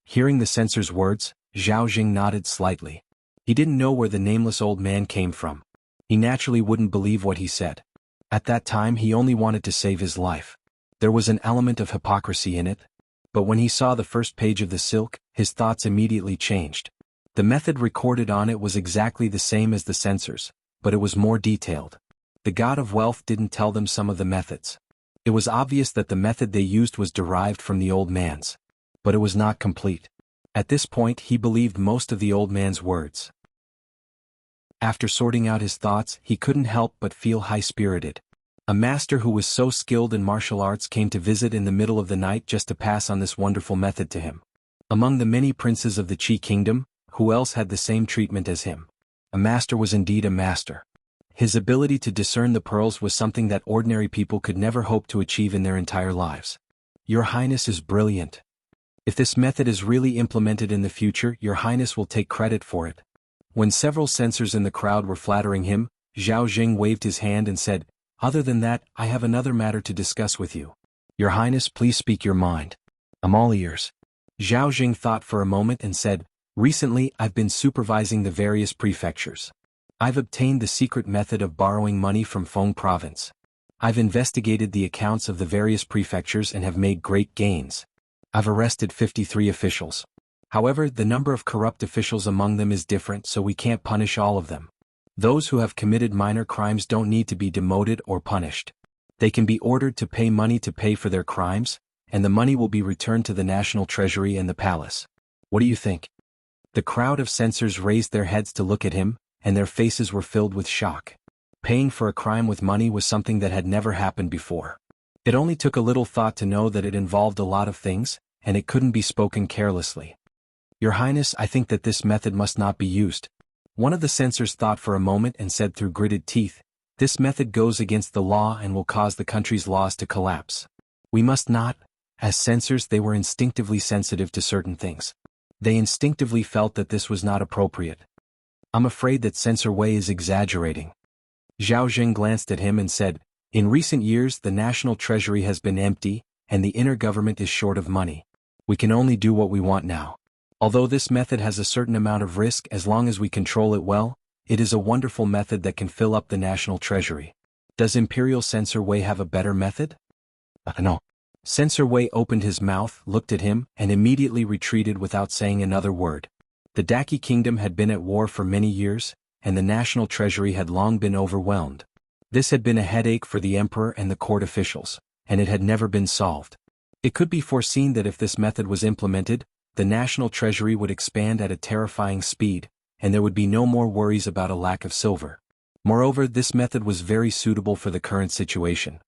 Hearing the censor's words, Zhao Zheng nodded slightly. He didn't know where the nameless old man came from. He naturally wouldn't believe what he said. At that time he only wanted to save his life. There was an element of hypocrisy in it. But when he saw the first page of the silk, his thoughts immediately changed. The method recorded on it was exactly the same as the censor's, but it was more detailed. The god of wealth didn't tell them some of the methods. It was obvious that the method they used was derived from the old man's. But it was not complete. At this point he believed most of the old man's words. After sorting out his thoughts, he couldn't help but feel high-spirited. A master who was so skilled in martial arts came to visit in the middle of the night just to pass on this wonderful method to him. Among the many princes of the Qi kingdom, who else had the same treatment as him? A master was indeed a master. His ability to discern the pearls was something that ordinary people could never hope to achieve in their entire lives. "Your Highness is brilliant. If this method is really implemented in the future, Your Highness will take credit for it." When several censors in the crowd were flattering him, Zhao Zheng waved his hand and said, "Other than that, I have another matter to discuss with you. Your Highness, please speak your mind. I'm all ears." Zhao Zheng thought for a moment and said, "Recently I've been supervising the various prefectures. I've obtained the secret method of borrowing money from Feng province. I've investigated the accounts of the various prefectures and have made great gains. I've arrested 53 officials. However, the number of corrupt officials among them is different, so we can't punish all of them. Those who have committed minor crimes don't need to be demoted or punished. They can be ordered to pay money to pay for their crimes, and the money will be returned to the national treasury and the palace. What do you think?" The crowd of censors raised their heads to look at him, and their faces were filled with shock. Paying for a crime with money was something that had never happened before. It only took a little thought to know that it involved a lot of things, and it couldn't be spoken carelessly. "Your Highness, I think that this method must not be used." One of the censors thought for a moment and said through gritted teeth, "This method goes against the law and will cause the country's laws to collapse. We must not." As censors, they were instinctively sensitive to certain things. They instinctively felt that this was not appropriate. "I'm afraid that Censor Wei is exaggerating." Zhao Zheng glanced at him and said, "In recent years the national treasury has been empty, and the inner government is short of money. We can only do what we want now. Although this method has a certain amount of risk, as long as we control it well, it is a wonderful method that can fill up the national treasury. Does Imperial Censor Wei have a better method?" "No." Censor Wei opened his mouth, looked at him, and immediately retreated without saying another word. The Daki kingdom had been at war for many years, and the national treasury had long been overwhelmed. This had been a headache for the emperor and the court officials, and it had never been solved. It could be foreseen that if this method was implemented, the national treasury would expand at a terrifying speed, and there would be no more worries about a lack of silver. Moreover, this method was very suitable for the current situation.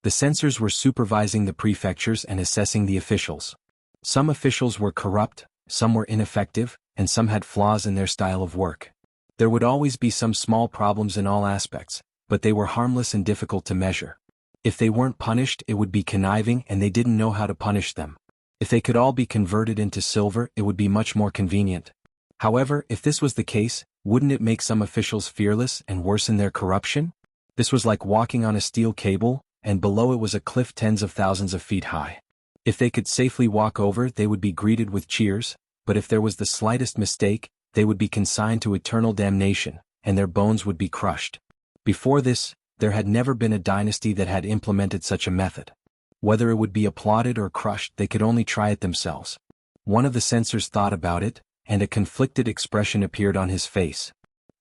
The censors were supervising the prefectures and assessing the officials. Some officials were corrupt, some were ineffective, and some had flaws in their style of work. There would always be some small problems in all aspects, but they were harmless and difficult to measure. If they weren't punished, it would be conniving, and they didn't know how to punish them. If they could all be converted into silver, it would be much more convenient. However, if this was the case, wouldn't it make some officials fearless and worsen their corruption? This was like walking on a steel cable, and below it was a cliff tens of thousands of feet high. If they could safely walk over, they would be greeted with cheers, but if there was the slightest mistake, they would be consigned to eternal damnation, and their bones would be crushed. Before this, there had never been a dynasty that had implemented such a method. Whether it would be applauded or crushed, they could only try it themselves. One of the censors thought about it, and a conflicted expression appeared on his face.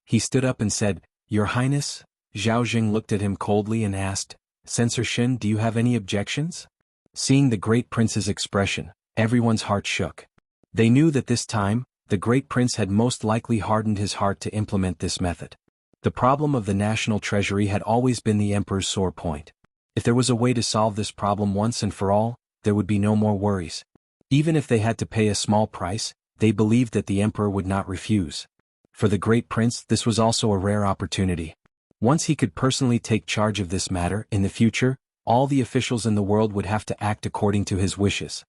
He stood up and said, "Your Highness?" Zhao Zheng looked at him coldly and asked, "Censor Shen, do you have any objections?" Seeing the great prince's expression, everyone's heart shook. They knew that this time, the great prince had most likely hardened his heart to implement this method. The problem of the national treasury had always been the emperor's sore point. If there was a way to solve this problem once and for all, there would be no more worries. Even if they had to pay a small price, they believed that the emperor would not refuse. For the great prince, this was also a rare opportunity. Once he could personally take charge of this matter, in the future, all the officials in the world would have to act according to his wishes.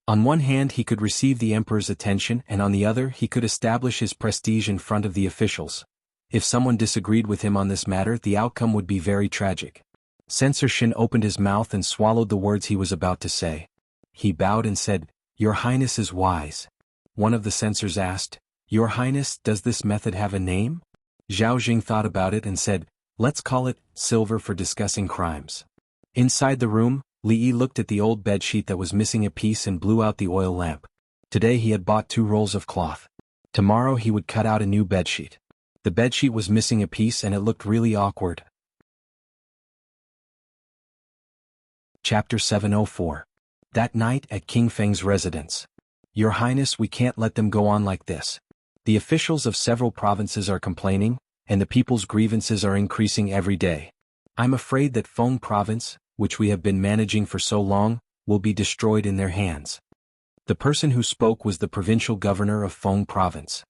On one hand, he could receive the emperor's attention, and on the other, he could establish his prestige in front of the officials. If someone disagreed with him on this matter, the outcome would be very tragic. Censor Shin opened his mouth and swallowed the words he was about to say. He bowed and said, "Your Highness is wise." One of the censors asked, "Your Highness, does this method have a name?" Zhao Jing thought about it and said, "Let's call it silver for discussing crimes." Inside the room, Li Yi looked at the old bedsheet that was missing a piece and blew out the oil lamp. Today he had bought 2 rolls of cloth. Tomorrow he would cut out a new bedsheet. The bedsheet was missing a piece and it looked really awkward. Chapter 704. That night at King Feng's residence. Your Highness, we can't let them go on like this. The officials of several provinces are complaining, and the people's grievances are increasing every day. I'm afraid that Feng province, which we have been managing for so long, will be destroyed in their hands. The person who spoke was the provincial governor of Feng province.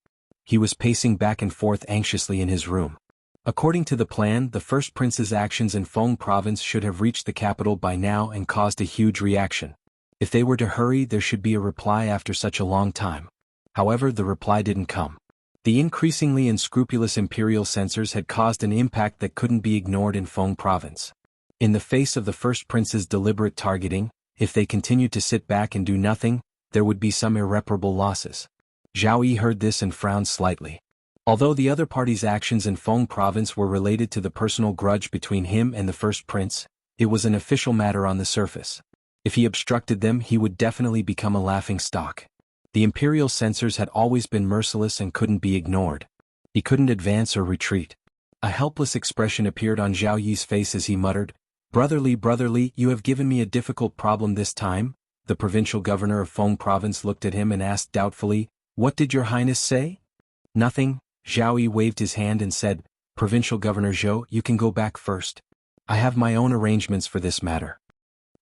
He was pacing back and forth anxiously in his room. According to the plan, the first prince's actions in Feng province should have reached the capital by now and caused a huge reaction. If they were to hurry, there should be a reply after such a long time. However, the reply didn't come. The increasingly unscrupulous imperial censors had caused an impact that couldn't be ignored in Feng province. In the face of the first prince's deliberate targeting, if they continued to sit back and do nothing, there would be some irreparable losses. Zhao Yi heard this and frowned slightly. Although the other party's actions in Feng province were related to the personal grudge between him and the first prince, it was an official matter on the surface. If he obstructed them, he would definitely become a laughingstock. The imperial censors had always been merciless and couldn't be ignored. He couldn't advance or retreat. A helpless expression appeared on Zhao Yi's face as he muttered, brotherly, you have given me a difficult problem this time." The provincial governor of Feng province looked at him and asked doubtfully, "What did your highness say?" "Nothing." Zhao Yi waved his hand and said, "Provincial Governor Zhou, you can go back first. I have my own arrangements for this matter."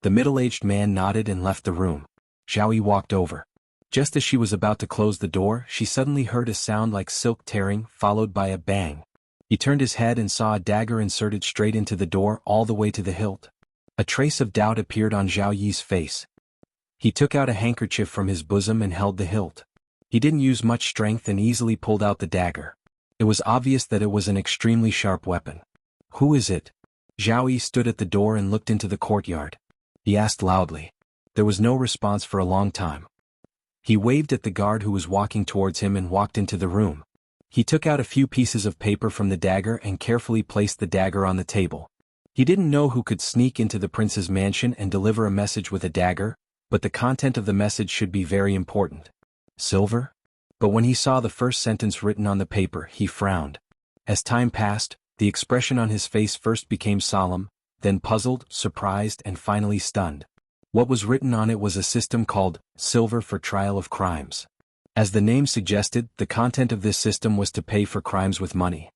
The middle-aged man nodded and left the room. Zhao Yi walked over. Just as she was about to close the door, she suddenly heard a sound like silk tearing, followed by a bang. He turned his head and saw a dagger inserted straight into the door all the way to the hilt. A trace of doubt appeared on Zhao Yi's face. He took out a handkerchief from his bosom and held the hilt. He didn't use much strength and easily pulled out the dagger. It was obvious that it was an extremely sharp weapon. "Who is it?" Zhao Yi stood at the door and looked into the courtyard. He asked loudly. There was no response for a long time. He waved at the guard who was walking towards him and walked into the room. He took out a few pieces of paper from the dagger and carefully placed the dagger on the table. He didn't know who could sneak into the prince's mansion and deliver a message with a dagger, but the content of the message should be very important. Silver? But when he saw the first sentence written on the paper, he frowned. As time passed, the expression on his face first became solemn, then puzzled, surprised, and finally stunned. What was written on it was a system called Silver for Trial of Crimes. As the name suggested, the content of this system was to pay for crimes with money.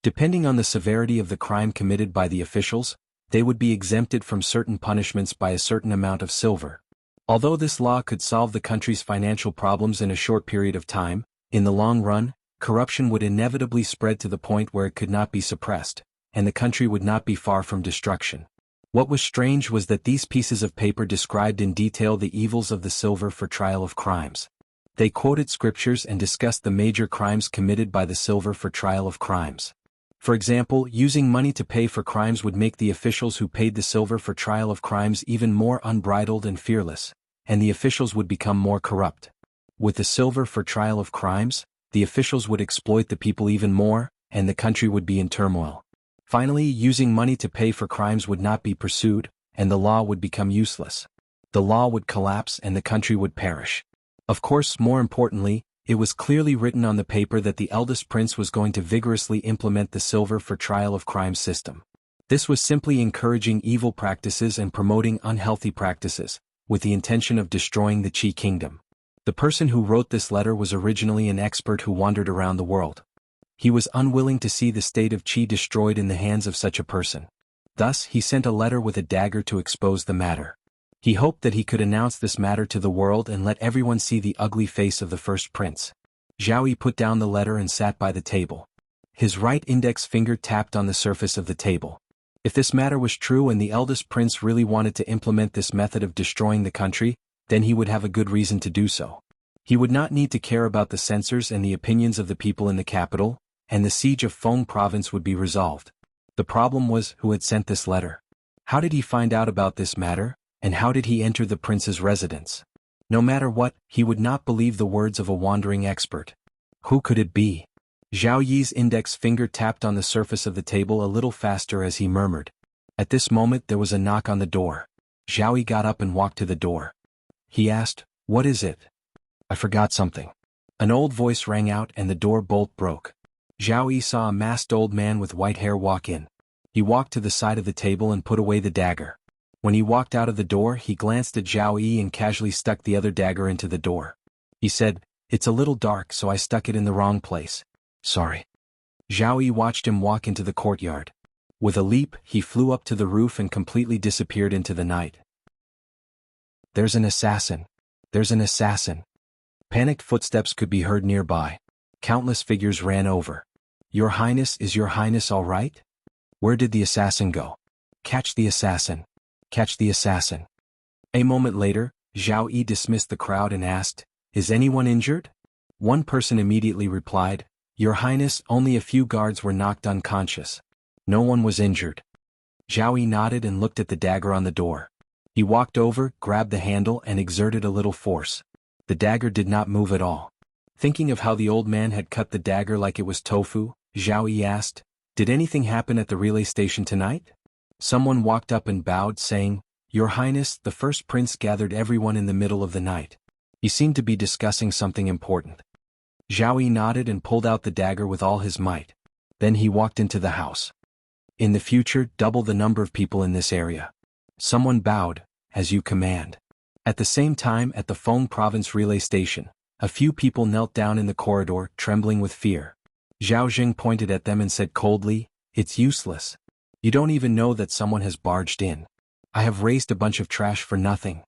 Depending on the severity of the crime committed by the officials, they would be exempted from certain punishments by a certain amount of silver. Although this law could solve the country's financial problems in a short period of time, in the long run, corruption would inevitably spread to the point where it could not be suppressed, and the country would not be far from destruction. What was strange was that these pieces of paper described in detail the evils of the silver for trial of crimes. They quoted scriptures and discussed the major crimes committed by the silver for trial of crimes. For example, using money to pay for crimes would make the officials who paid the silver for trial of crimes even more unbridled and fearless, and the officials would become more corrupt. With the silver for trial of crimes, the officials would exploit the people even more, and the country would be in turmoil. Finally, using money to pay for crimes would not be pursued, and the law would become useless. The law would collapse and the country would perish. Of course, more importantly, it was clearly written on the paper that the eldest prince was going to vigorously implement the silver for trial of crimes system. This was simply encouraging evil practices and promoting unhealthy practices, with the intention of destroying the Qi kingdom. The person who wrote this letter was originally an expert who wandered around the world. He was unwilling to see the state of Qi destroyed in the hands of such a person. Thus, he sent a letter with a dagger to expose the matter. He hoped that he could announce this matter to the world and let everyone see the ugly face of the first prince. Zhao Yi put down the letter and sat by the table. His right index finger tapped on the surface of the table. If this matter was true and the eldest prince really wanted to implement this method of destroying the country, then he would have a good reason to do so. He would not need to care about the censors and the opinions of the people in the capital, and the siege of Feng province would be resolved. The problem was who had sent this letter. How did he find out about this matter, and how did he enter the prince's residence? No matter what, he would not believe the words of a wandering expert. Who could it be? Zhao Yi's index finger tapped on the surface of the table a little faster as he murmured. At this moment there was a knock on the door. Zhao Yi got up and walked to the door. He asked, "What is it?" "I forgot something." An old voice rang out and the door bolt broke. Zhao Yi saw a masked old man with white hair walk in. He walked to the side of the table and put away the dagger. When he walked out of the door, he glanced at Zhao Yi and casually stuck the other dagger into the door. He said, "It's a little dark, so I stuck it in the wrong place. Sorry." Zhao Yi watched him walk into the courtyard. With a leap, he flew up to the roof and completely disappeared into the night. "There's an assassin. There's an assassin." Panicked footsteps could be heard nearby. Countless figures ran over. "Your Highness, is your Highness all right? Where did the assassin go? Catch the assassin. Catch the assassin." A moment later, Zhao Yi dismissed the crowd and asked, "Is anyone injured?" One person immediately replied, "Your Highness, only a few guards were knocked unconscious. No one was injured." Zhao Yi nodded and looked at the dagger on the door. He walked over, grabbed the handle and exerted a little force. The dagger did not move at all. Thinking of how the old man had cut the dagger like it was tofu, Zhao Yi asked, "Did anything happen at the relay station tonight?" Someone walked up and bowed, saying, "Your Highness, the first prince gathered everyone in the middle of the night. He seemed to be discussing something important." Zhao Yi nodded and pulled out the dagger with all his might. Then he walked into the house. "In the future, double the number of people in this area." Someone bowed, "As you command." At the same time, at the Feng province relay station, a few people knelt down in the corridor, trembling with fear. Zhao Jing pointed at them and said coldly, "It's useless. You don't even know that someone has barged in. I have raised a bunch of trash for nothing."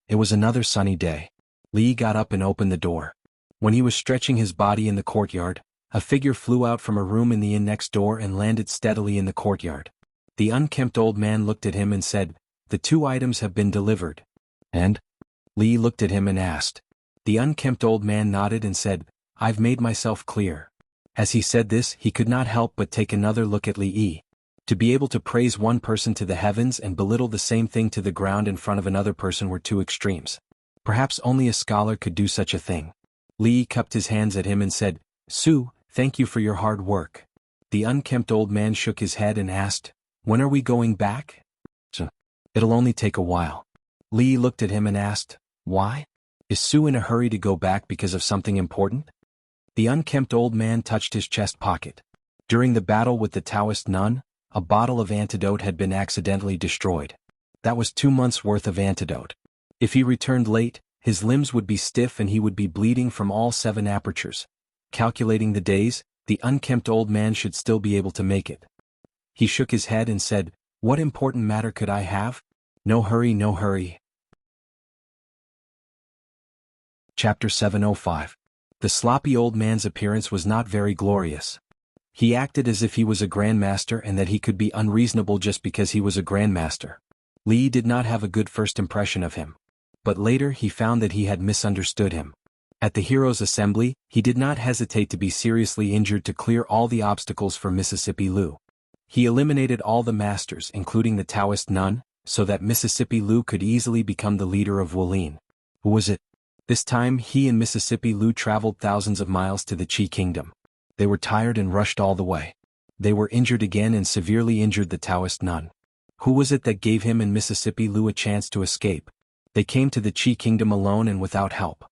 It was another sunny day. Li got up and opened the door. When he was stretching his body in the courtyard, a figure flew out from a room in the inn next door and landed steadily in the courtyard. The unkempt old man looked at him and said, "The 2 items have been delivered." "And?" Li looked at him and asked. The unkempt old man nodded and said, "I've made myself clear." As he said this, he could not help but take another look at Li Yi. To be able to praise one person to the heavens and belittle the same thing to the ground in front of another person were 2 extremes. Perhaps only a scholar could do such a thing. Li Yi cupped his hands at him and said, "Su, thank you for your hard work." The unkempt old man shook his head and asked, "When are we going back?" "It'll only take a while." Li Yi looked at him and asked, "Why? Is Su in a hurry to go back because of something important?" The unkempt old man touched his chest pocket. During the battle with the Taoist nun, a bottle of antidote had been accidentally destroyed. That was 2 months' worth of antidote. If he returned late, his limbs would be stiff and he would be bleeding from all 7 apertures. Calculating the days, the unkempt old man should still be able to make it. He shook his head and said, "What important matter could I have? No hurry, no hurry." Chapter 705. The sloppy old man's appearance was not very glorious. He acted as if he was a grandmaster and that he could be unreasonable just because he was a grandmaster. Li did not have a good first impression of him. But later he found that he had misunderstood him. At the Heroes' Assembly, he did not hesitate to be seriously injured to clear all the obstacles for Mississippi Lu. He eliminated all the masters, including the Taoist nun, so that Mississippi Lu could easily become the leader of Wulin. Who was it? This time he and Mississippi Lu traveled thousands of miles to the Qi Kingdom. They were tired and rushed all the way. They were injured again and severely injured the Taoist nun. Who was it that gave him and Mississippi Lu a chance to escape? They came to the Qi Kingdom alone and without help.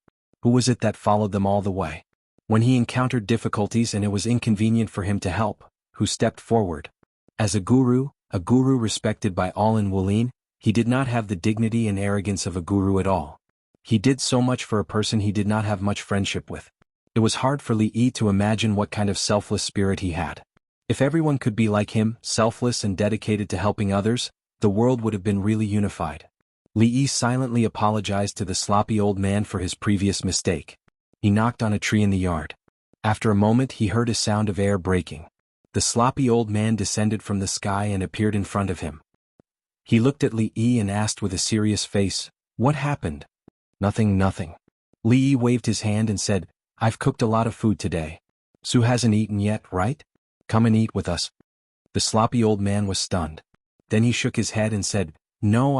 Who was it that followed them all the way? When he encountered difficulties and it was inconvenient for him to help, who stepped forward? As a guru respected by all in Wulin, he did not have the dignity and arrogance of a guru at all. He did so much for a person he did not have much friendship with. It was hard for Li Yi to imagine what kind of selfless spirit he had. If everyone could be like him, selfless and dedicated to helping others, the world would have been really unified. Li Yi silently apologized to the sloppy old man for his previous mistake. He knocked on a tree in the yard. After a moment he heard a sound of air breaking. The sloppy old man descended from the sky and appeared in front of him. He looked at Li Yi and asked with a serious face, "What happened?" Nothing. Li Yi waved his hand and said, "I've cooked a lot of food today. Su hasn't eaten yet, right? Come and eat with us." The sloppy old man was stunned. Then he shook his head and said, "No,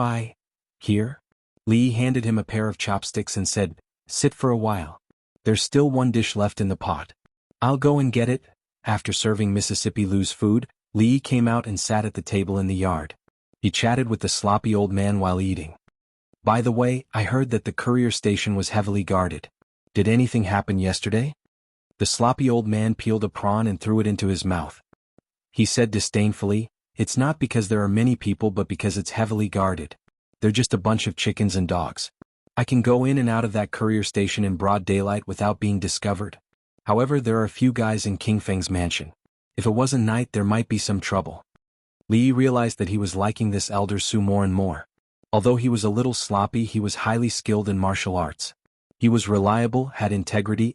Here?" Li Yi handed him a pair of chopsticks and said, "Sit for a while. There's still one dish left in the pot. I'll go and get it." After serving Mississippi Lou's food, Li Yi came out and sat at the table in the yard. He chatted with the sloppy old man while eating. "By the way, I heard that the courier station was heavily guarded. Did anything happen yesterday?" The sloppy old man peeled a prawn and threw it into his mouth. He said disdainfully, "It's not because there are many people but because it's heavily guarded. They're just a bunch of chickens and dogs. I can go in and out of that courier station in broad daylight without being discovered. However, there are a few guys in King Feng's mansion. If it wasn't night there might be some trouble." Li Yi realized that he was liking this elder Su more and more. Although he was a little sloppy, he was highly skilled in martial arts. He was reliable, had integrity.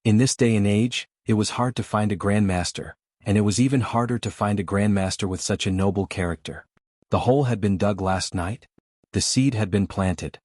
In this day and age, it was hard to find a grandmaster, and it was even harder to find a grandmaster with such a noble character. The hole had been dug last night. The seed had been planted.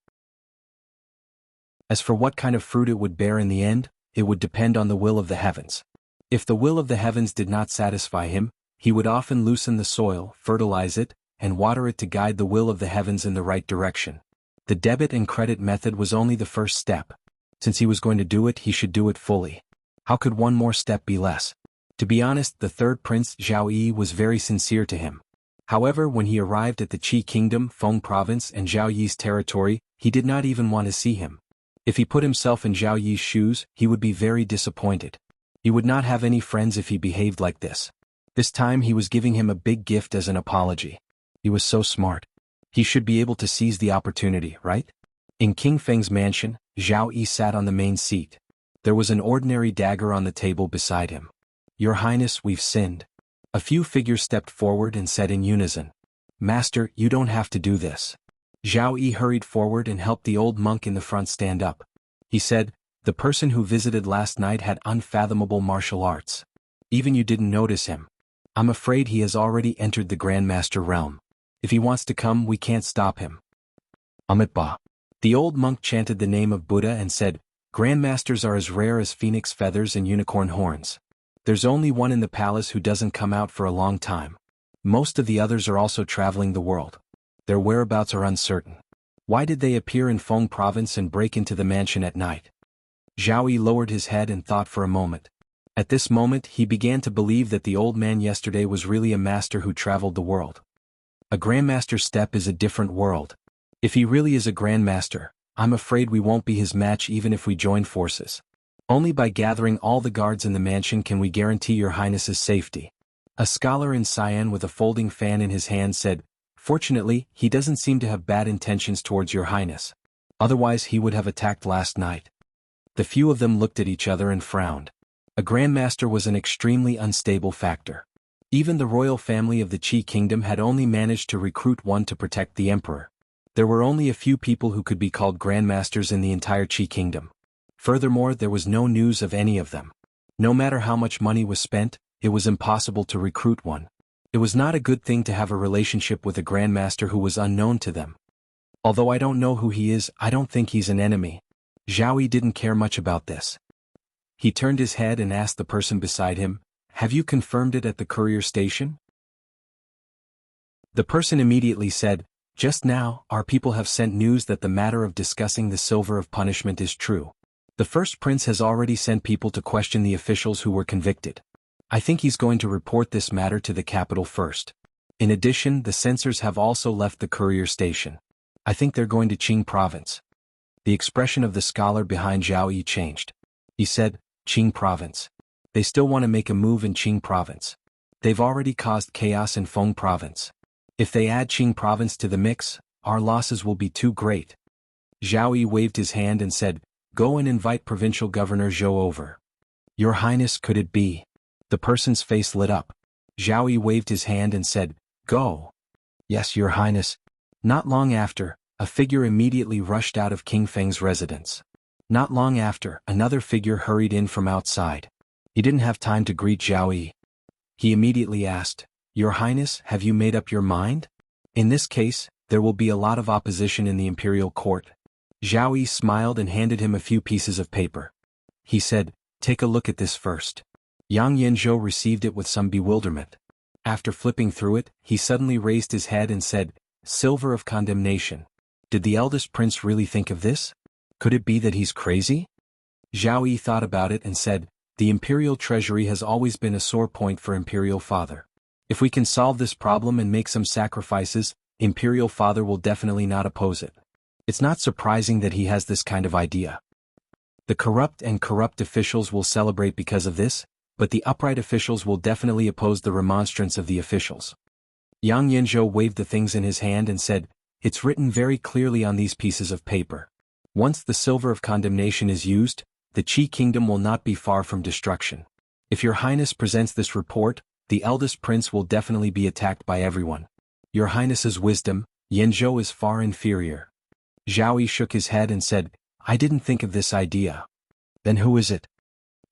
As for what kind of fruit it would bear in the end, it would depend on the will of the heavens. If the will of the heavens did not satisfy him, he would often loosen the soil, fertilize it, and water it to guide the will of the heavens in the right direction. The debit and credit method was only the first step. Since he was going to do it, he should do it fully. How could one more step be less? To be honest, the third prince, Zhao Yi, was very sincere to him. However, when he arrived at the Qi Kingdom, Feng Province and Zhao Yi's territory, he did not even want to see him. If he put himself in Zhao Yi's shoes, he would be very disappointed. He would not have any friends if he behaved like this. This time he was giving him a big gift as an apology. He was so smart. He should be able to seize the opportunity, right? In King Feng's mansion, Zhao Yi sat on the main seat. There was an ordinary dagger on the table beside him. "Your Highness, we've sinned." A few figures stepped forward and said in unison, "Master, you don't have to do this." Zhao Yi hurried forward and helped the old monk in the front stand up. He said, "The person who visited last night had unfathomable martial arts. Even you didn't notice him. I'm afraid he has already entered the Grandmaster realm. If he wants to come, we can't stop him." Amitabha. The old monk chanted the name of Buddha and said, "Grandmasters are as rare as phoenix feathers and unicorn horns. There's only one in the palace who doesn't come out for a long time. Most of the others are also traveling the world. Their whereabouts are uncertain. Why did they appear in Feng Province and break into the mansion at night?" Zhao Yi lowered his head and thought for a moment. At this moment he began to believe that the old man yesterday was really a master who traveled the world. A grandmaster's step is a different world. If he really is a grandmaster, I'm afraid we won't be his match even if we join forces. Only by gathering all the guards in the mansion can we guarantee your highness's safety. A scholar in cyan with a folding fan in his hand said, "Fortunately, he doesn't seem to have bad intentions towards your highness. Otherwise he would have attacked last night." The few of them looked at each other and frowned. A grandmaster was an extremely unstable factor. Even the royal family of the Qi Kingdom had only managed to recruit one to protect the emperor. There were only a few people who could be called grandmasters in the entire Qi Kingdom. Furthermore, there was no news of any of them. No matter how much money was spent, it was impossible to recruit one. It was not a good thing to have a relationship with a grandmaster who was unknown to them. Although I don't know who he is, I don't think he's an enemy. Zhao Yi didn't care much about this. He turned his head and asked the person beside him, "Have you confirmed it at the courier station?" The person immediately said, "Just now, our people have sent news that the matter of discussing the silver of punishment is true. The first prince has already sent people to question the officials who were convicted. I think he's going to report this matter to the capital first. In addition, the censors have also left the courier station. I think they're going to Qing province." The expression of the scholar behind Zhao Yi changed. He said, "Qing province. They still want to make a move in Qing province. They've already caused chaos in Feng province. If they add Qing province to the mix, our losses will be too great." Zhao Yi waved his hand and said, "Go and invite Provincial Governor Zhou over." "Your Highness, could it be?" The person's face lit up. Zhao Yi waved his hand and said, "Go." "Yes, Your Highness." Not long after, a figure immediately rushed out of King Feng's residence. Not long after, another figure hurried in from outside. He didn't have time to greet Zhao Yi. He immediately asked, "Your Highness, have you made up your mind? In this case, there will be a lot of opposition in the imperial court." Zhao Yi smiled and handed him a few pieces of paper. He said, "Take a look at this first." Yang Yanzhou received it with some bewilderment. After flipping through it, he suddenly raised his head and said, "Silver of condemnation. Did the eldest prince really think of this? Could it be that he's crazy?" Zhao Yi thought about it and said, "The imperial treasury has always been a sore point for imperial father. If we can solve this problem and make some sacrifices, imperial father will definitely not oppose it. It's not surprising that he has this kind of idea. The corrupt and corrupt officials will celebrate because of this, but the upright officials will definitely oppose the remonstrance of the officials." Yang Yanzhou waved the things in his hand and said, "It's written very clearly on these pieces of paper. Once the silver of condemnation is used, the Qi kingdom will not be far from destruction. If your highness presents this report, the eldest prince will definitely be attacked by everyone. Your highness's wisdom, Yanzhou, is far inferior." Zhao Yi shook his head and said, "I didn't think of this idea." "Then who is it?"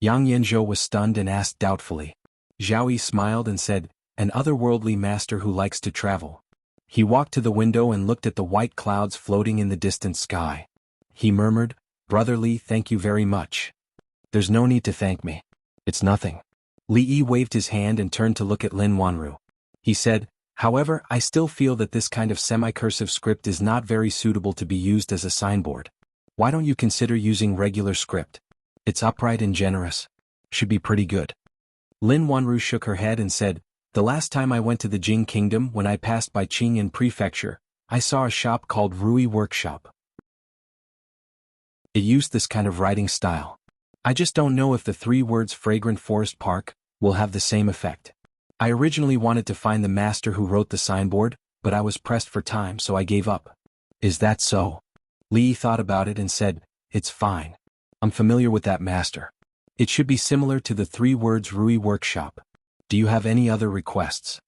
Yang Yanzhou was stunned and asked doubtfully. Zhao Yi smiled and said, "An otherworldly master who likes to travel." He walked to the window and looked at the white clouds floating in the distant sky. He murmured, "Brother Li, thank you very much." "There's no need to thank me. It's nothing." Li Yi waved his hand and turned to look at Lin Wanru. He said, "However, I still feel that this kind of semi-cursive script is not very suitable to be used as a signboard. Why don't you consider using regular script? It's upright and generous. Should be pretty good." Lin Wanru shook her head and said, "The last time I went to the Jing Kingdom, when I passed by Qingyan Prefecture, I saw a shop called Rui Workshop. It used this kind of writing style. I just don't know if the 3 words Fragrant Forest Park will have the same effect. I originally wanted to find the master who wrote the signboard, but I was pressed for time, so I gave up." "Is that so?" Li thought about it and said, "It's fine. I'm familiar with that master. It should be similar to the 3 words Rui Workshop. Do you have any other requests?"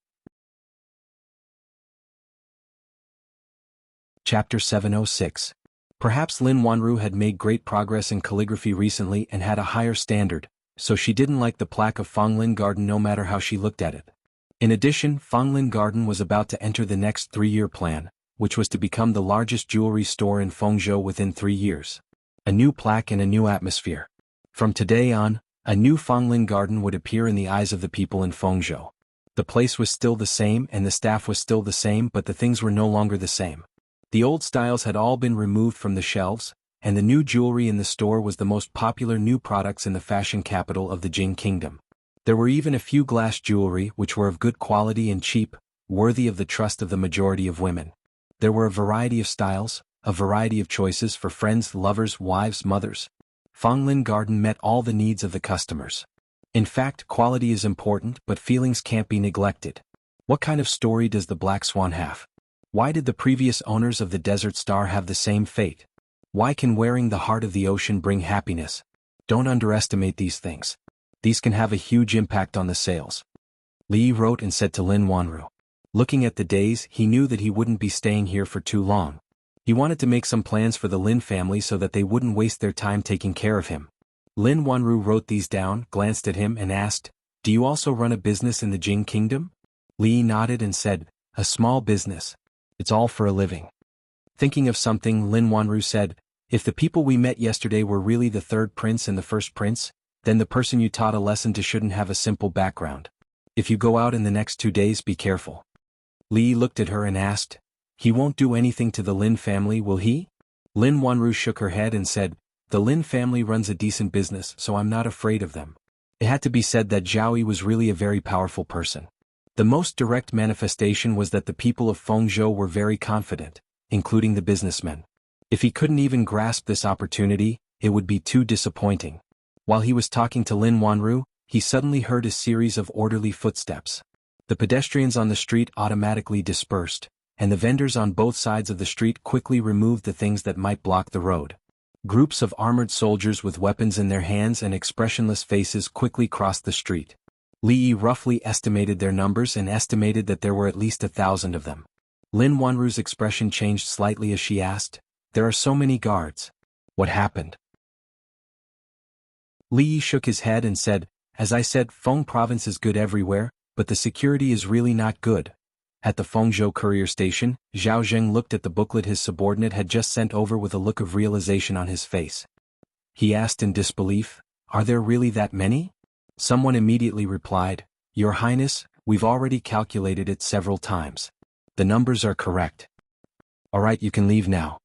Chapter 706. Perhaps Lin Wanru had made great progress in calligraphy recently and had a higher standard, so she didn't like the plaque of Fonglin Garden no matter how she looked at it. In addition, Fonglin Garden was about to enter the next 3-year plan, which was to become the largest jewelry store in Fengzhou within 3 years. A new plaque and a new atmosphere. From today on, a new Fonglin Garden would appear in the eyes of the people in Fengzhou. The place was still the same and the staff was still the same, but the things were no longer the same. The old styles had all been removed from the shelves, and the new jewelry in the store was the most popular new products in the fashion capital of the Jing Kingdom. There were even a few glass jewelry which were of good quality and cheap, worthy of the trust of the majority of women. There were a variety of styles, a variety of choices for friends, lovers, wives, mothers. Fonglin Garden met all the needs of the customers. In fact, quality is important, but feelings can't be neglected. What kind of story does the Black Swan have? Why did the previous owners of the Desert Star have the same fate? Why can wearing the heart of the ocean bring happiness? Don't underestimate these things. These can have a huge impact on the sales." Li wrote and said to Lin Wanru. Looking at the days, he knew that he wouldn't be staying here for too long. He wanted to make some plans for the Lin family so that they wouldn't waste their time taking care of him. Lin Wanru wrote these down, glanced at him and asked, "Do you also run a business in the Jing Kingdom?" Li nodded and said, "A small business. It's all for a living." Thinking of something, Lin Wanru said, "If the people we met yesterday were really the 3rd prince and the 1st prince, then the person you taught a lesson to shouldn't have a simple background. If you go out in the next 2 days, be careful." Li looked at her and asked, "He won't do anything to the Lin family, will he?" Lin Wanru shook her head and said, "The Lin family runs a decent business, so I'm not afraid of them." It had to be said that Zhao Yi was really a very powerful person. The most direct manifestation was that the people of Fengzhou were very confident, including the businessmen. If he couldn't even grasp this opportunity, it would be too disappointing. While he was talking to Lin Wanru, he suddenly heard a series of orderly footsteps. The pedestrians on the street automatically dispersed, and the vendors on both sides of the street quickly removed the things that might block the road. Groups of armored soldiers with weapons in their hands and expressionless faces quickly crossed the street. Li Yi roughly estimated their numbers and estimated that there were at least 1,000 of them. Lin Wanru's expression changed slightly as she asked, "There are so many guards. What happened?" Li Yi shook his head and said, "As I said, Feng province is good everywhere, but the security is really not good." At the Fengzhou courier station, Zhao Zheng looked at the booklet his subordinate had just sent over with a look of realization on his face. He asked in disbelief, "Are there really that many?" Someone immediately replied, "Your Highness, we've already calculated it several times. The numbers are correct. Alright, you can leave now."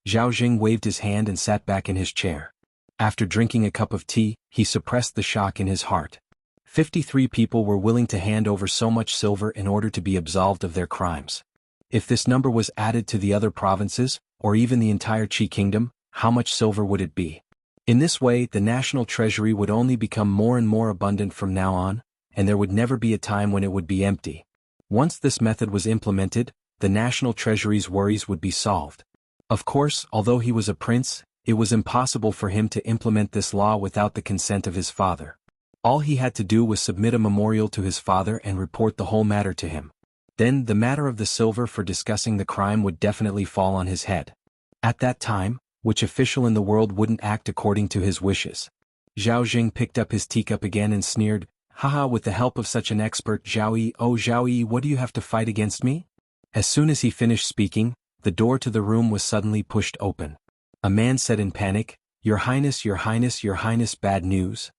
Zhao Zheng waved his hand and sat back in his chair. After drinking a cup of tea, he suppressed the shock in his heart. 53 people were willing to hand over so much silver in order to be absolved of their crimes. If this number was added to the other provinces, or even the entire Qi kingdom, how much silver would it be? In this way, the national treasury would only become more and more abundant from now on, and there would never be a time when it would be empty. Once this method was implemented, the national treasury's worries would be solved. Of course, although he was a prince, it was impossible for him to implement this law without the consent of his father. All he had to do was submit a memorial to his father and report the whole matter to him. Then the matter of the silver for discussing the crime would definitely fall on his head. At that time, which official in the world wouldn't act according to his wishes? Zhao Jing picked up his teacup again and sneered, "Haha, with the help of such an expert, Zhao Yi, oh Zhao Yi, what do you have to fight against me?" As soon as he finished speaking, the door to the room was suddenly pushed open. A man said in panic, "Your Highness, Your Highness, Your Highness, bad news."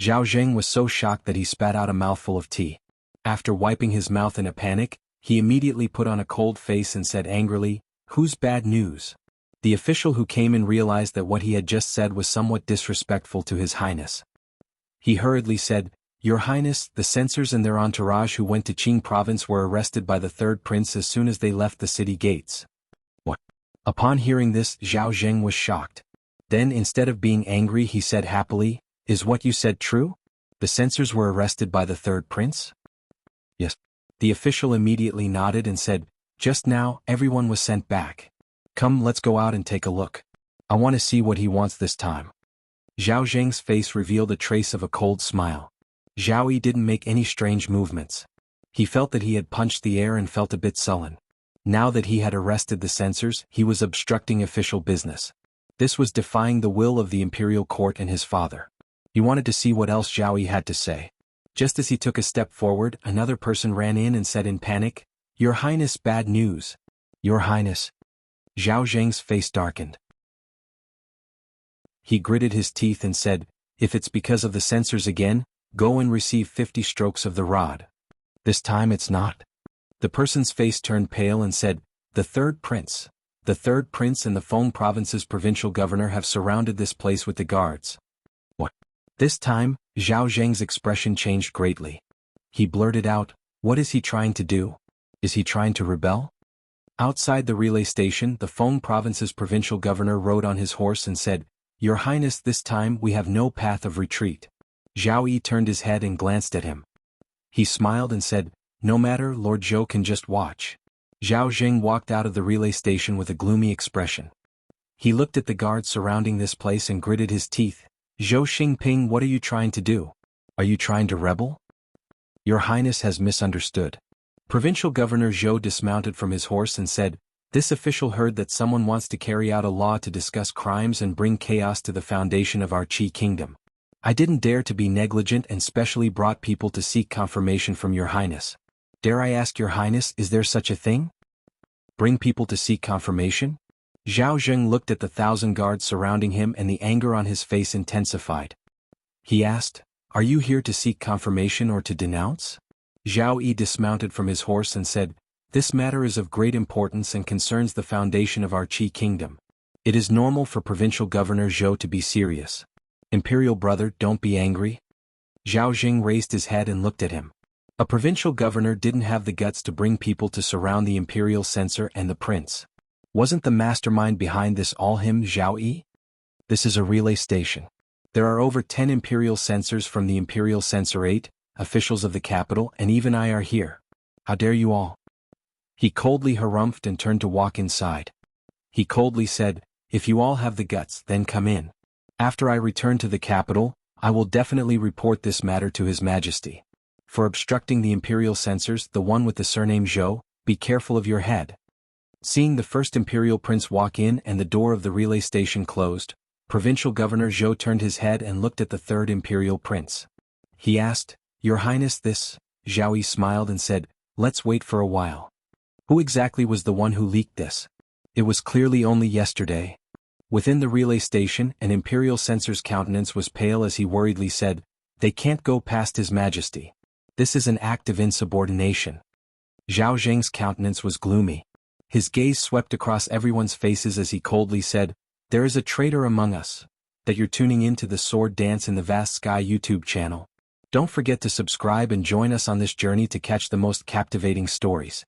Zhao Zheng was so shocked that he spat out a mouthful of tea. After wiping his mouth in a panic, he immediately put on a cold face and said angrily, "Whose bad news?" The official who came in realized that what he had just said was somewhat disrespectful to His Highness. He hurriedly said, "Your Highness, the censors and their entourage who went to Qing province were arrested by the third prince as soon as they left the city gates." What? Upon hearing this, Zhao Zheng was shocked. Then instead of being angry he said happily, "Is what you said true? The censors were arrested by the third prince?" "Yes." The official immediately nodded and said, "Just now, everyone was sent back. Come, let's go out and take a look. I want to see what he wants this time." Zhao Zheng's face revealed a trace of a cold smile. Zhao Yi didn't make any strange movements. He felt that he had punched the air and felt a bit sullen. Now that he had arrested the censors, he was obstructing official business. This was defying the will of the imperial court and his father. He wanted to see what else Zhao Yi had to say. Just as he took a step forward, another person ran in and said in panic, "Your Highness, bad news." "Your Highness." Zhao Zheng's face darkened. He gritted his teeth and said, "If it's because of the censors again, go and receive 50 strokes of the rod." "This time it's not." The person's face turned pale and said, "The third prince. The third prince and the Feng province's provincial governor have surrounded this place with the guards." "What?" This time, Zhao Zheng's expression changed greatly. He blurted out, "What is he trying to do? Is he trying to rebel?" Outside the relay station, the Feng province's provincial governor rode on his horse and said, "Your Highness, this time we have no path of retreat." Zhao Yi turned his head and glanced at him. He smiled and said, "No matter, Lord Zhou can just watch." Zhao Zheng walked out of the relay station with a gloomy expression. He looked at the guards surrounding this place and gritted his teeth. "Zhou Xingping, what are you trying to do? Are you trying to rebel?" "Your Highness has misunderstood." Provincial Governor Zhou dismounted from his horse and said, "This official heard that someone wants to carry out a law to discuss crimes and bring chaos to the foundation of our Qi kingdom. I didn't dare to be negligent and specially brought people to seek confirmation from Your Highness. Dare I ask Your Highness, is there such a thing? Bring people to seek confirmation?" Zhao Zheng looked at the 1,000 guards surrounding him and the anger on his face intensified. He asked, "Are you here to seek confirmation or to denounce?" Zhao Yi dismounted from his horse and said, "This matter is of great importance and concerns the foundation of our Qi kingdom. It is normal for Provincial Governor Zhou to be serious. Imperial brother, don't be angry." Zhao Jing raised his head and looked at him. A provincial governor didn't have the guts to bring people to surround the imperial censor and the prince. Wasn't the mastermind behind this all him, Zhao Yi? This is a relay station. There are over 10 imperial censors from the imperial censorate, officials of the capital, and even I are here. How dare you all? He coldly harumphed and turned to walk inside. He coldly said, "If you all have the guts, then come in. After I return to the capital, I will definitely report this matter to His Majesty. For obstructing the imperial censors, the one with the surname Zhou, be careful of your head." Seeing the first imperial prince walk in and the door of the relay station closed, Provincial Governor Zhou turned his head and looked at the third imperial prince. He asked, "Your Highness, this?" Zhao Yi smiled and said, "Let's wait for a while." Who exactly was the one who leaked this? It was clearly only yesterday. Within the relay station, an imperial censor's countenance was pale as he worriedly said, "They can't go past His Majesty. This is an act of insubordination." Zhao Zheng's countenance was gloomy. His gaze swept across everyone's faces as he coldly said, "There is a traitor among us. That you're tuning in to the Sword Dance in the Vast Sky YouTube channel. Don't forget to subscribe and join us on this journey to catch the most captivating stories.